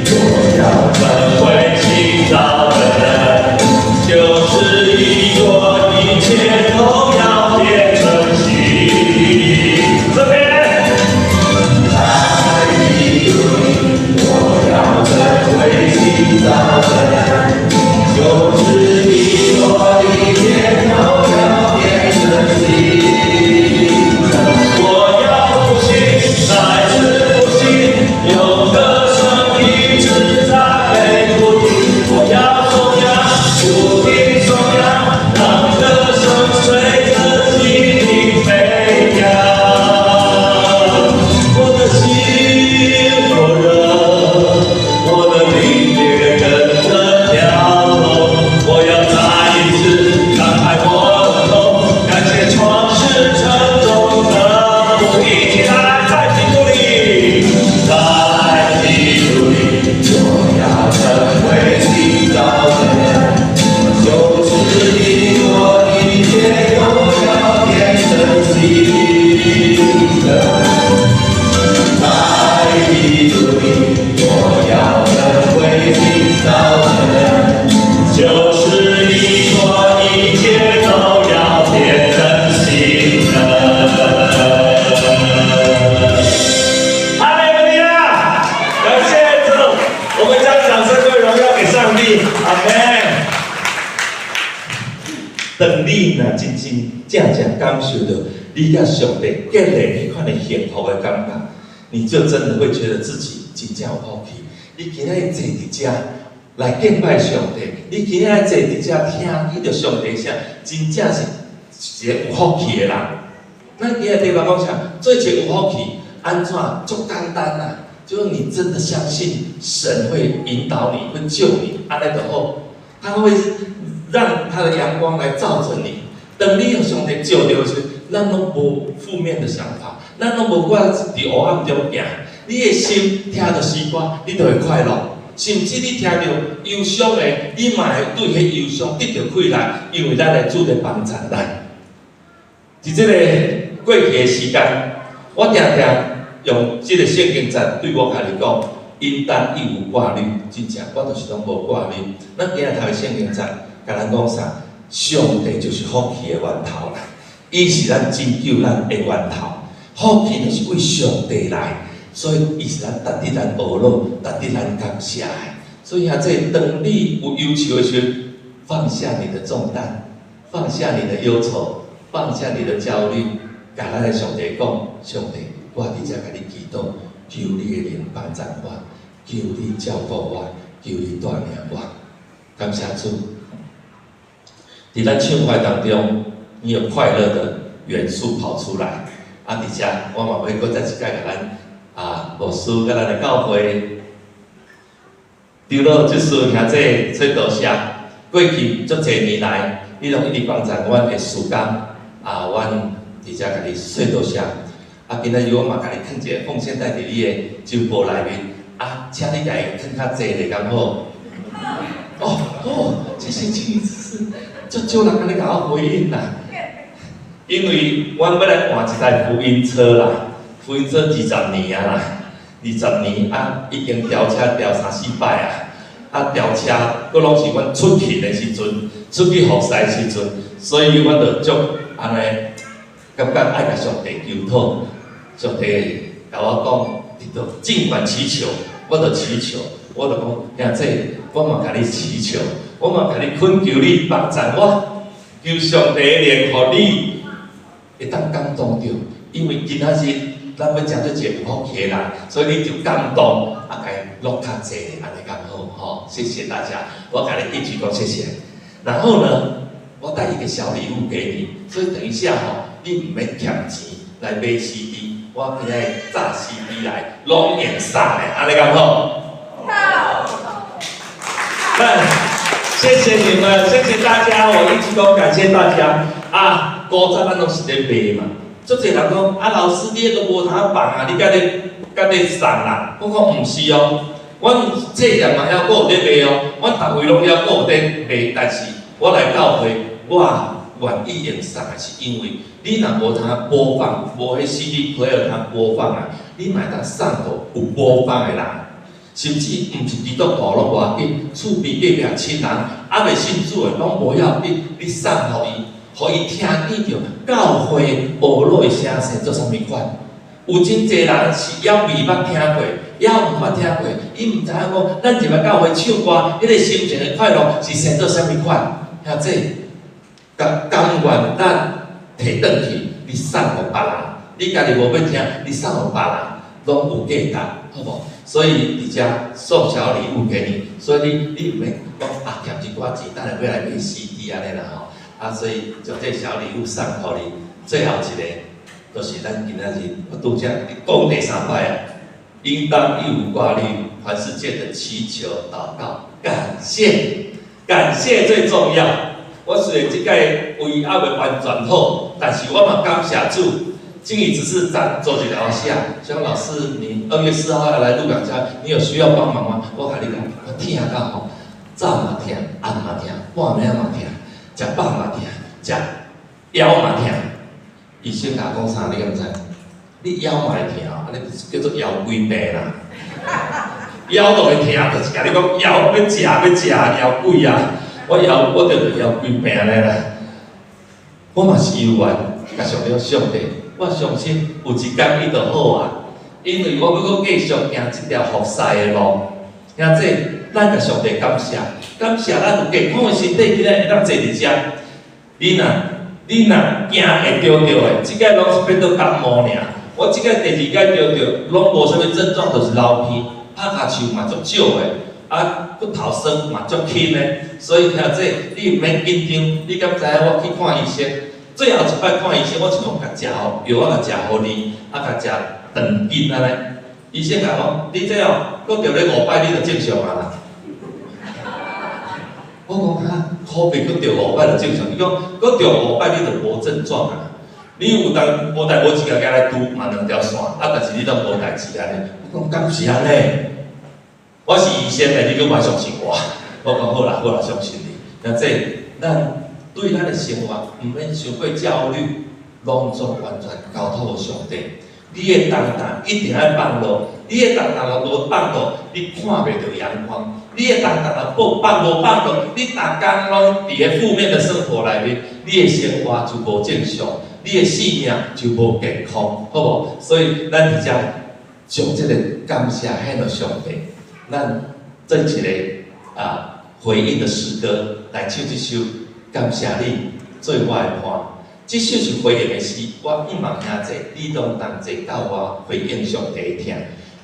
我要成为新造的人，就是一过一切都要变成新。这边，在基督里，我要成为新造的人。就是你我一切都要变成新的，我要复兴，再次复兴，有歌声一直赞美不停，我要颂扬，不停颂扬，让歌声随着心灵飞扬。我的心火热，我的灵也跟着跳动。我要再一次张开我的口，感谢创世成中的父，一起来，在基督里，在基督里，我要成为新造的人，就是你我一切都要变成新的。在基督里，我要成为新造的人。就是你我一切都要变成新的。哈利路亚！感谢主，我们将掌声归荣耀给上帝，阿门。当你若真正感受到你甲上帝结连迄款的幸福的感觉，你就真的会觉得自己真正有福气。你今日坐伫遮。来敬拜上帝，你今仔坐伫遮听伊着上帝声，真正是一个有福气的人。咱今日对爸讲啥？做一个有福气，安怎足简单啊？就是你真的相信神会引导你，会救你，安尼就好。他会让他的阳光来照着你。当你有上帝照着时，咱拢无负面的想法，咱拢无挂伫黑暗中行。你的心听着诗歌，你就会快乐。甚至你听到忧伤的，你嘛会对迄忧伤得到快乐，因为咱的主在帮助咱。伫这个过去的时间，我常常用这个圣经节对我家己讲，因单亦无挂虑，真正我就是拢无挂虑。咱今日读的圣经节，甲咱讲啥？上帝就是福气的源头啦，伊是咱拯救咱的源头。福气就是为上帝来，所以伊是咱值得咱学乐、值得咱感谢的。所以啊，这当你有忧愁的时，放下你的重担，放下你的忧愁，放下你的焦虑，甲咱的上帝讲：上帝，我伫遮甲你祈祷，求你的灵帮助我，求你照顾我，求你带领我。感谢主。伫咱唱怀当中，你有快乐的元素跑出来。伫遮，我嘛要搁再一届甲咱牧师甲咱的教会。除了即师兄弟做多谢，过去足侪年来，你拢一直帮助阮的事工，阮伫遮甲你说多谢。今仔日我嘛甲你囥一个奉献袋伫你的酒钵内面，请你家己囥较济咧，敢好？谢谢主医师，足少人安尼甲我回应啦。因为阮要来换一台福音车啦，福音车20年啊啦。20年已经调车调3、4摆调车佫拢是阮出勤的时阵，出去服侍的时阵，所以阮就足安尼感觉爱甲上帝求讨，上帝甲我讲，尽管祈求，我就祈求，我就讲，兄弟，我嘛甲你祈求，我嘛甲你恳求你帮助我，求上帝怜护你，会当感动着，因为今仔日。咱要食到一个有福气的人，所以你就感动，甲伊录较济，安尼刚好，谢谢大家，我甲你一起讲谢谢。然后呢，我带一个小礼物给你，所以等一下你唔免欠钱来买 CD， 我今日炸 CD 来，拢用送的，安尼刚好。谢谢你们，谢谢大家，我一起讲感谢大家古早咱拢是咧卖嘛。足侪人讲老师，你迄个无通放你甲你送啦？我讲毋是哦，阮册业嘛还佫有咧卖哦，阮逐位拢还佫有咧卖，但是我来教会，我愿意用送的是因为你若无通播放，无迄 CD player 通播放你嘛当送互有播放的人，甚至毋是基督徒拢无要紧，厝边隔壁亲人未信主的拢无要紧，你送互伊。互伊听见着教会学乐的声声做啥物款？有真侪人是也未捌听过，也毋捌听过，伊毋知影讲，咱入来教会唱歌，迄个心情的快乐是生做啥物款？兄弟，甘愿咱摕转去，你送互别人，你家己无要听，你送互别人，拢有价值，好无？所以伫遮送小礼物给你，所以你毋免讲欠一寡钱，等下要来买 CD 安尼啦吼。所以就这小礼物送互你，最后一个就是咱今仔日我拄则讲第3摆应当一无挂虑，凡世界的祈求祷告，感谢最重要。我虽然即届胃还未完全好，但是我嘛感谢主。静怡只是做一条线，像老师，你2月4号要来鹿港家，你有需要帮忙吗？我甲你讲，我疼到吼，早嘛疼，暗嘛疼，半暝嘛疼。食饱嘛疼，食腰嘛疼。医生甲我讲啥？你敢知？你腰嘛会疼，安尼叫做腰椎病啦。腰都会疼，就是甲你讲腰要食腰椎啊。我着腰椎病咧啦。我嘛是有缘，甲上了上帝，我相信有一天伊就好啊。因为我要搁继续行这条服侍的路，兄弟，咱甲上帝感谢。感谢咱有健康的身体，今仔会当坐伫遮。你若惊会着的，即个拢是变做感冒尔。我即个第2届着，拢无啥物症状，就是流鼻，拍骹手嘛足少的，骨头酸嘛足轻的。所以兄弟，你毋免紧张。你敢知影我去看医生？最后一摆看医生，我是讲甲食好药，我甲食互你，甲食长筋安尼。医生甲讲，你这搁着咧5摆，你就正常啊啦。我讲可别搁着5摆就正常，你讲搁着5摆你就无症状啊。你有当无代无志甲来拄嘛2条线，但是你都无代志安尼。我讲敢是安尼？我是医生的，你搁莫相信我。我讲好啦，相信你。那咱对咱的生活毋免伤过焦虑，拢总完全交托上帝。你的重担一定要放落，你的重担若无放落，你看袂到阳光。你会当当放无放落，你逐工拢伫个负面的生活内面，你的生活就无正常，你的生命就无健康，好无？所以咱伫遮将这个感谢献给上帝，咱做一个回应的诗歌来唱这首感谢你做我的伴。这首是回应的诗，我毋茫听者，你拢同齐到我回应上帝听。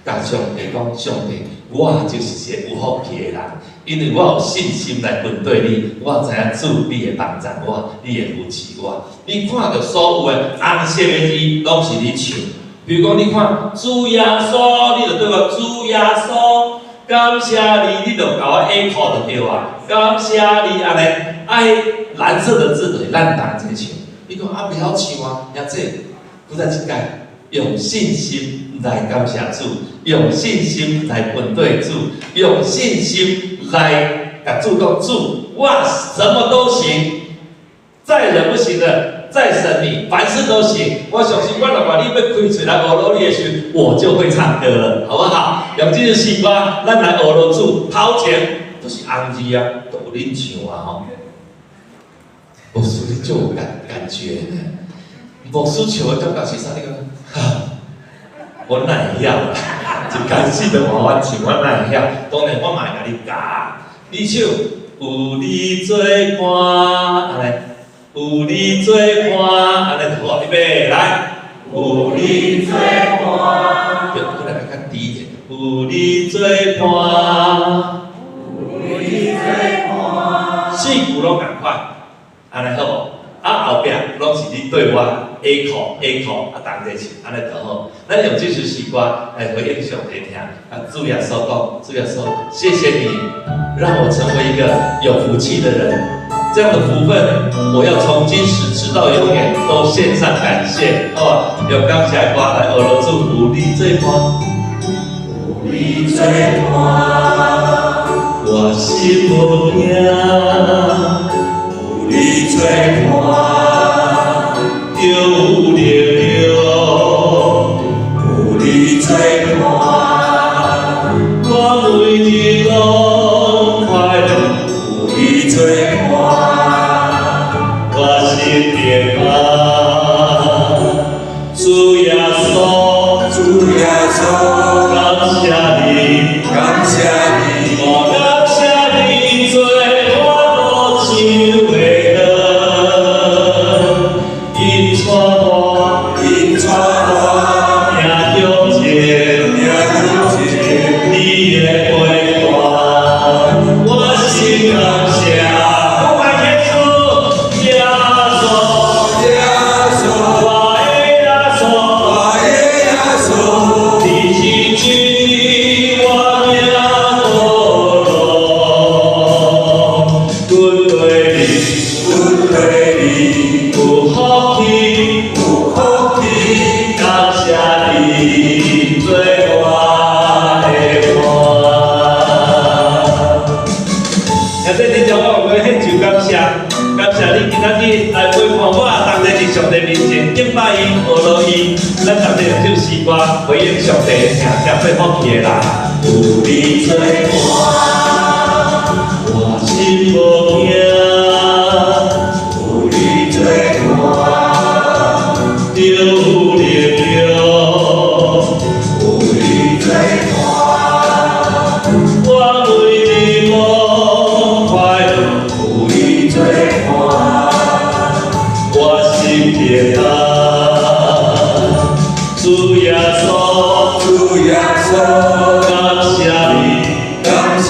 甲上帝讲，上帝，我就是一个有福气的人，因为我有信心来面对你。我知影主你会帮助我，你会扶持我。你看到所有的红色的字，拢是你唱。比如讲，你看主耶稣，你就对我主耶稣，感谢你，你就甲我 echo 就对啊。感谢你安尼，爱蓝色的字就是咱同齐唱。你讲啊，袂晓唱啊，也这，搁再一届。用信心来感谢主，用信心来面对主，用信心来甲主讲主，我什么都行，再人不行的，再神你，凡事都行。我相信我若话你要开嘴来学罗你的时，我就会唱歌了，好不好？用这个诗歌，咱来学罗主，头前都是红字啊，都有恁唱啊吼。牧师你就有感觉呢，牧师唱的感觉是啥？你讲？我哪会晓啦？一开始就话我唱，我哪会晓？当然我嘛会甲你教。你唱有你做伴，安尼，有你做伴，安尼就好，预备来。有你做伴，对，过来较低一点。有你做伴，有你做伴，四句拢共款，安尼好无？后壁拢是你对我 echo 同齐唱，安尼就好。咱用这首诗歌来回应上帝听。主耶稣讲，主耶稣，谢谢你让我成为一个有福气的人，这样的福分，我要从今时直到永远都献上感谢，好吧？用感谢歌来学罗主有你做伴，有你做伴，我心无惊。你做伴，就有力量；有你做伴，我每日拢快乐；有你做伴，我心平安。主耶稣，主耶稣，感谢你，感谢你，我感谢你做我都唱的。咱同齐用这首诗歌回应上帝听，将最福气的人。有你做伴，我心无惊；有你做伴，就有力量；有你做伴，我每日拢快乐；有你做伴，我心平安。主耶稣，主耶稣，感谢你，感谢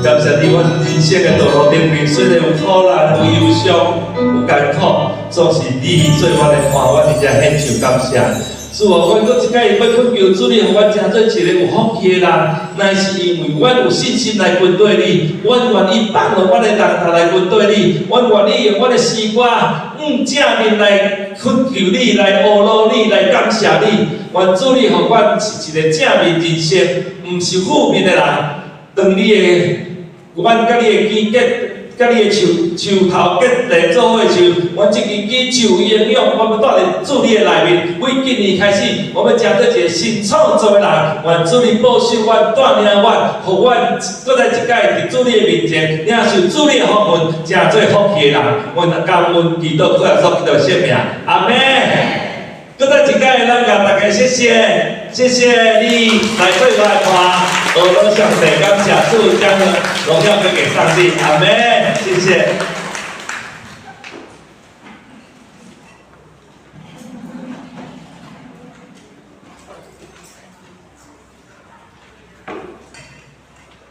感谢你，阮人生的道路顶面，虽然有苦难、有忧伤、有艰苦，总是你做阮的伴，阮真正献上感谢。主啊，阮搁一摆要恳求主，你互阮成做一个有福气的人，乃是因为阮有信心来跟对你，阮愿意放下阮的重担来跟对你，阮愿意用阮的诗歌正面来恳求你，来懊恼你，来感谢你。愿主你互阮是一个正面人生，毋是负面的人。当你的，阮甲你的基结。甲你的树头结连做伙树，阮这支枝树影响，我们带入主你的内面。为今年开始，我们将做一个新创造的人。愿主你保守阮，带领阮，互阮搁来一届伫主你的面前，领受主你的福分，正做福气的人。阮感恩祈祷，靠耶稣基督圣名，阿门。搁再一届，咱甲大家谢谢，谢谢你来做我的伴。我们上帝感谢主，将荣耀归给上帝，阿门。谢谢。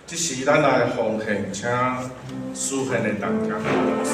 这时咱来奉献，请属献的同工落师。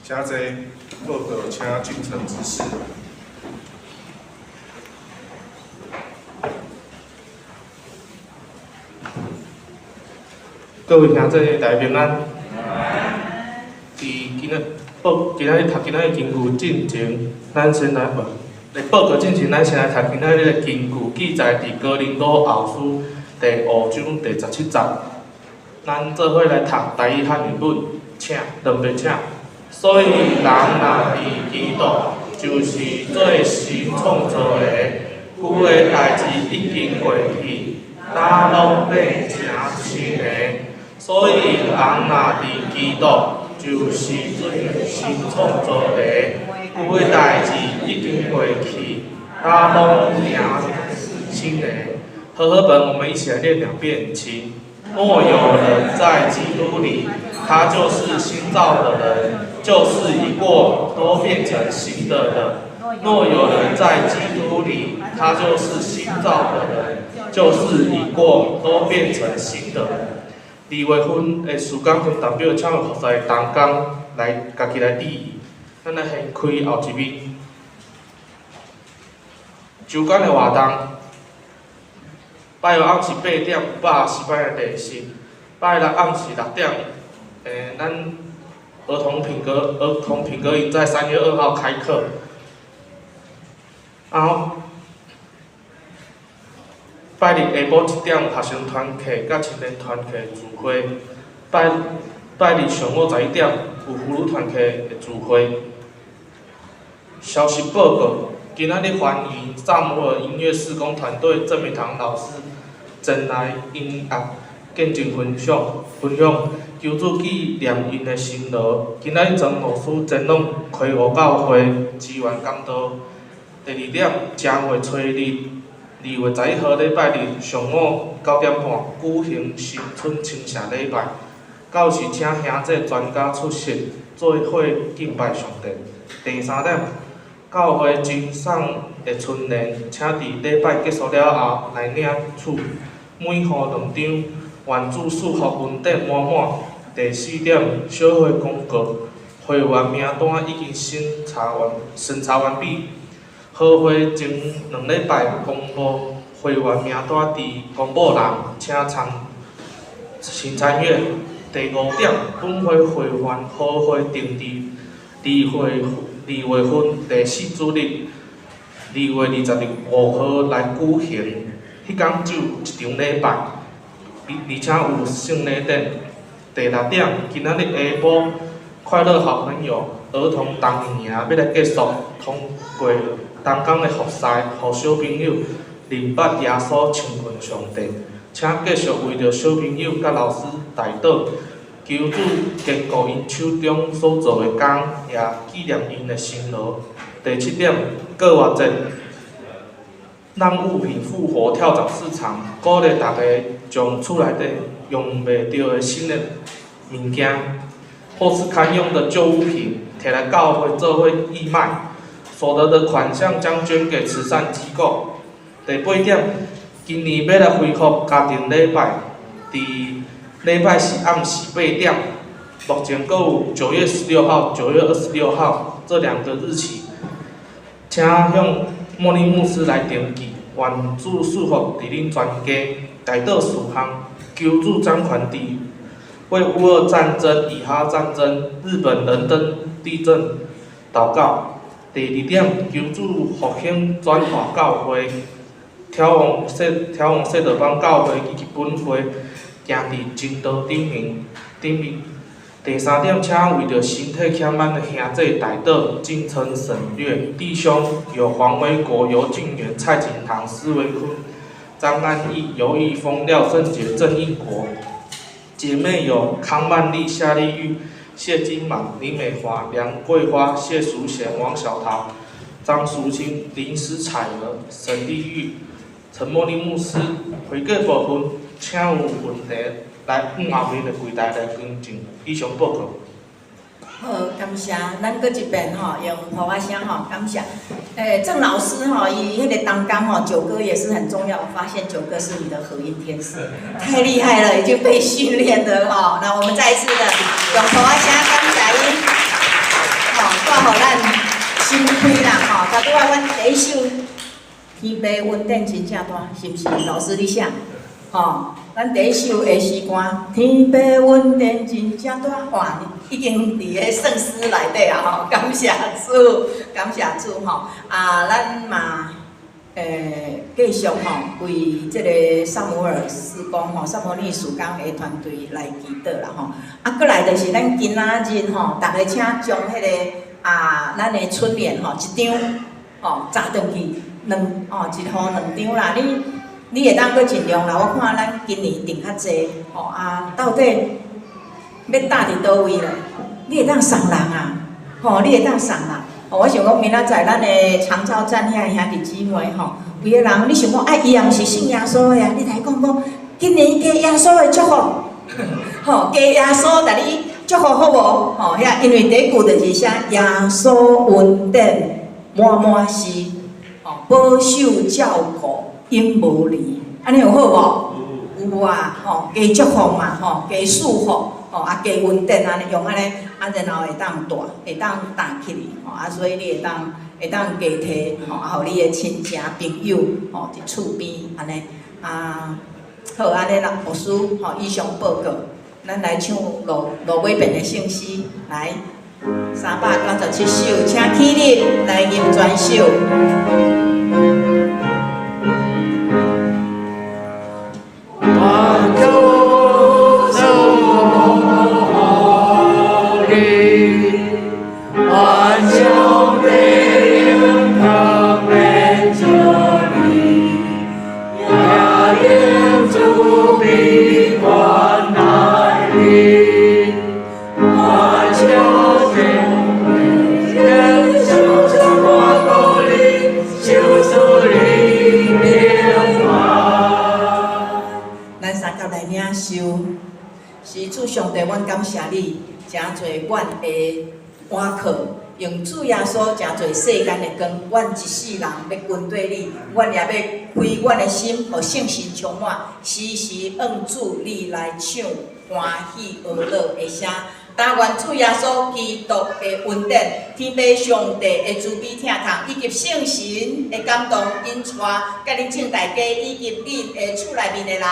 请坐，报告请进城指示。各位兄弟大家平安。今仔日读今仔日经句进前，咱先来报告进前，咱先来读今仔日的经句记载伫哥林多后书第5章第17节。咱做伙来读台语汉语本，请两边请。所以人若伫基督，就是做新创造的，旧的代志已经过去，哪拢变成新的。所以人若伫基督，就是做新创造的，旧的代志已经过去，哪拢变成新的。和合本，我们一起来念2遍，请。若有人在基督里，他就是新造的人，旧事已过，都变成新的了。若有人在基督里，他就是新造的人，旧事已过，都变成新的了。2月份的时间分代表请服侍同工来家己来理议，咱来掀开后一面。周间的活动。拜六暗是8点，有110摆的电视。拜六暗是6点，咱儿童品格营在3月2号开课，然后拜日下晡1点学生团契甲青年团契的聚会，拜日上午11点有妇女团契的聚会。消息报告：今仔日欢迎萨摩尔音乐事工团队郑明堂老师前来音乐见证分享求助纪念因的辛劳。今仔日曾老师前往开湖教会支援讲道。第2点，正月初日2月11号礼拜日上午9点半举行新春清圣礼拜，到时请兄弟全家出席做伙敬拜上帝。第3点，教会真送的春联，请伫礼拜结束了后来领取，每户2张，愿主赐福恩典满满。第4点，小会公告，会员名单已经审查完毕。好会前2礼拜公布会员名单伫公布栏，请参阅。第5点，本会会员好会定伫2月份第4主日2月25号来举行，迄天只有1场礼拜，而且有圣礼典。第6点，今仔日下晡，快乐好朋友儿童冬营要来结束，通过东港的服赛，互小朋友认捌耶稣亲近上帝，请继续为着小朋友甲老师代祷，求主坚固因手中所做的工，也纪念因的辛劳。第7点，过活节，让物品复活跳蚤市场，鼓励大家将厝内底用袂到的新的物件，或是堪用的旧物品，摕来教会做伙义卖，所得的款项将捐给慈善机构。第8点，今年要来恢复家庭礼拜，伫礼拜四暗时8点，目前阁有9月16号、9月26号这2个日期，请向莫尼牧师来登记，愿主赐福伫恁全家，代祷事项，求主掌权伫为乌俄战争、以哈战争、日本人登地震祷告。第2点，求主复兴转化教会，挑旺谢德邦教会以及本会，行伫真道顶面。第3点，请为着身体欠慢的兄弟代祷，敬称省略弟兄有黄维国、尤敬元、蔡景堂、施维坤、张安义、尤义峰、廖胜杰、郑义国。姐妹有康曼丽、夏丽玉、谢金满、林美华、梁桂花、谢淑贤、王小桃、张淑清、林思彩儿、沈丽玉、陈茉莉牧师。会计部分，请有问题来后面的柜台来跟进。以上报告。好，感谢，咱搁一遍吼，用普话声吼，感谢。郑老师吼，伊迄个当刚吼，九哥也是很重要。我发现九哥是你的合音天使，太厉害了，已经被训练的吼。那我们再一次的用普话声感谢伊，吼，带互咱心开啦吼。才拄仔阮第一首《天杯稳定真正大》，是毋是？老师你写？吼，咱第一首的诗歌《天杯稳定真正大》，哇，已经伫个圣诗内底啊吼，感谢主，感谢主吼。咱嘛，继续吼为即个萨摩尔事工吼，萨摩尼事工的团队来祈祷啦吼。过来就是咱今仔日吼，大家请将迄个咱的春联吼一张吼扎转去一号2张啦，你会当搁尽量啦，我看咱今年订较济吼到底要搭伫倒位咧？你会当送人啊？吼，你会当送人。我想讲明仔载咱的长照站遐兄弟姊妹吼，有个人你想讲伊也毋是信耶稣的呀？你来讲，今年加耶稣的祝福，吼，加耶稣带你祝福好无？吼，遐因为第一句就是写耶稣恩典满满是，吼，保守照顾。永无离，安尼有好无？有啊，吼，加祝福嘛，吼，加祝福，吼，加稳定安尼用安尼，然后会当大起哩，吼，所以你会当加提，吼，互你的亲戚朋友，吼，伫厝边安尼，好安尼啦，牧师，吼，以上报告。咱来唱路尾边的圣诗，来397首，请起立来吟全首。是主上帝，阮感谢你，真侪阮的碗课，用主耶稣真侪世间的光，阮一世人要跟对你，阮也要开阮的心，互圣神充满，时时按主你来唱欢喜而乐的声。但愿主耶稣基督的恩典、天父上帝的慈悲疼痛，以及圣神的感动引带，甲恁众大家以及恁的厝内面的人，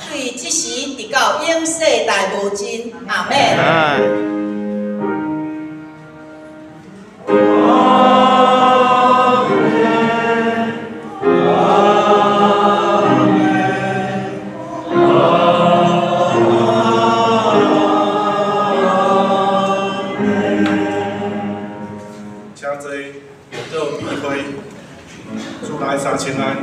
对即时直到永世代无尽。阿门。平安。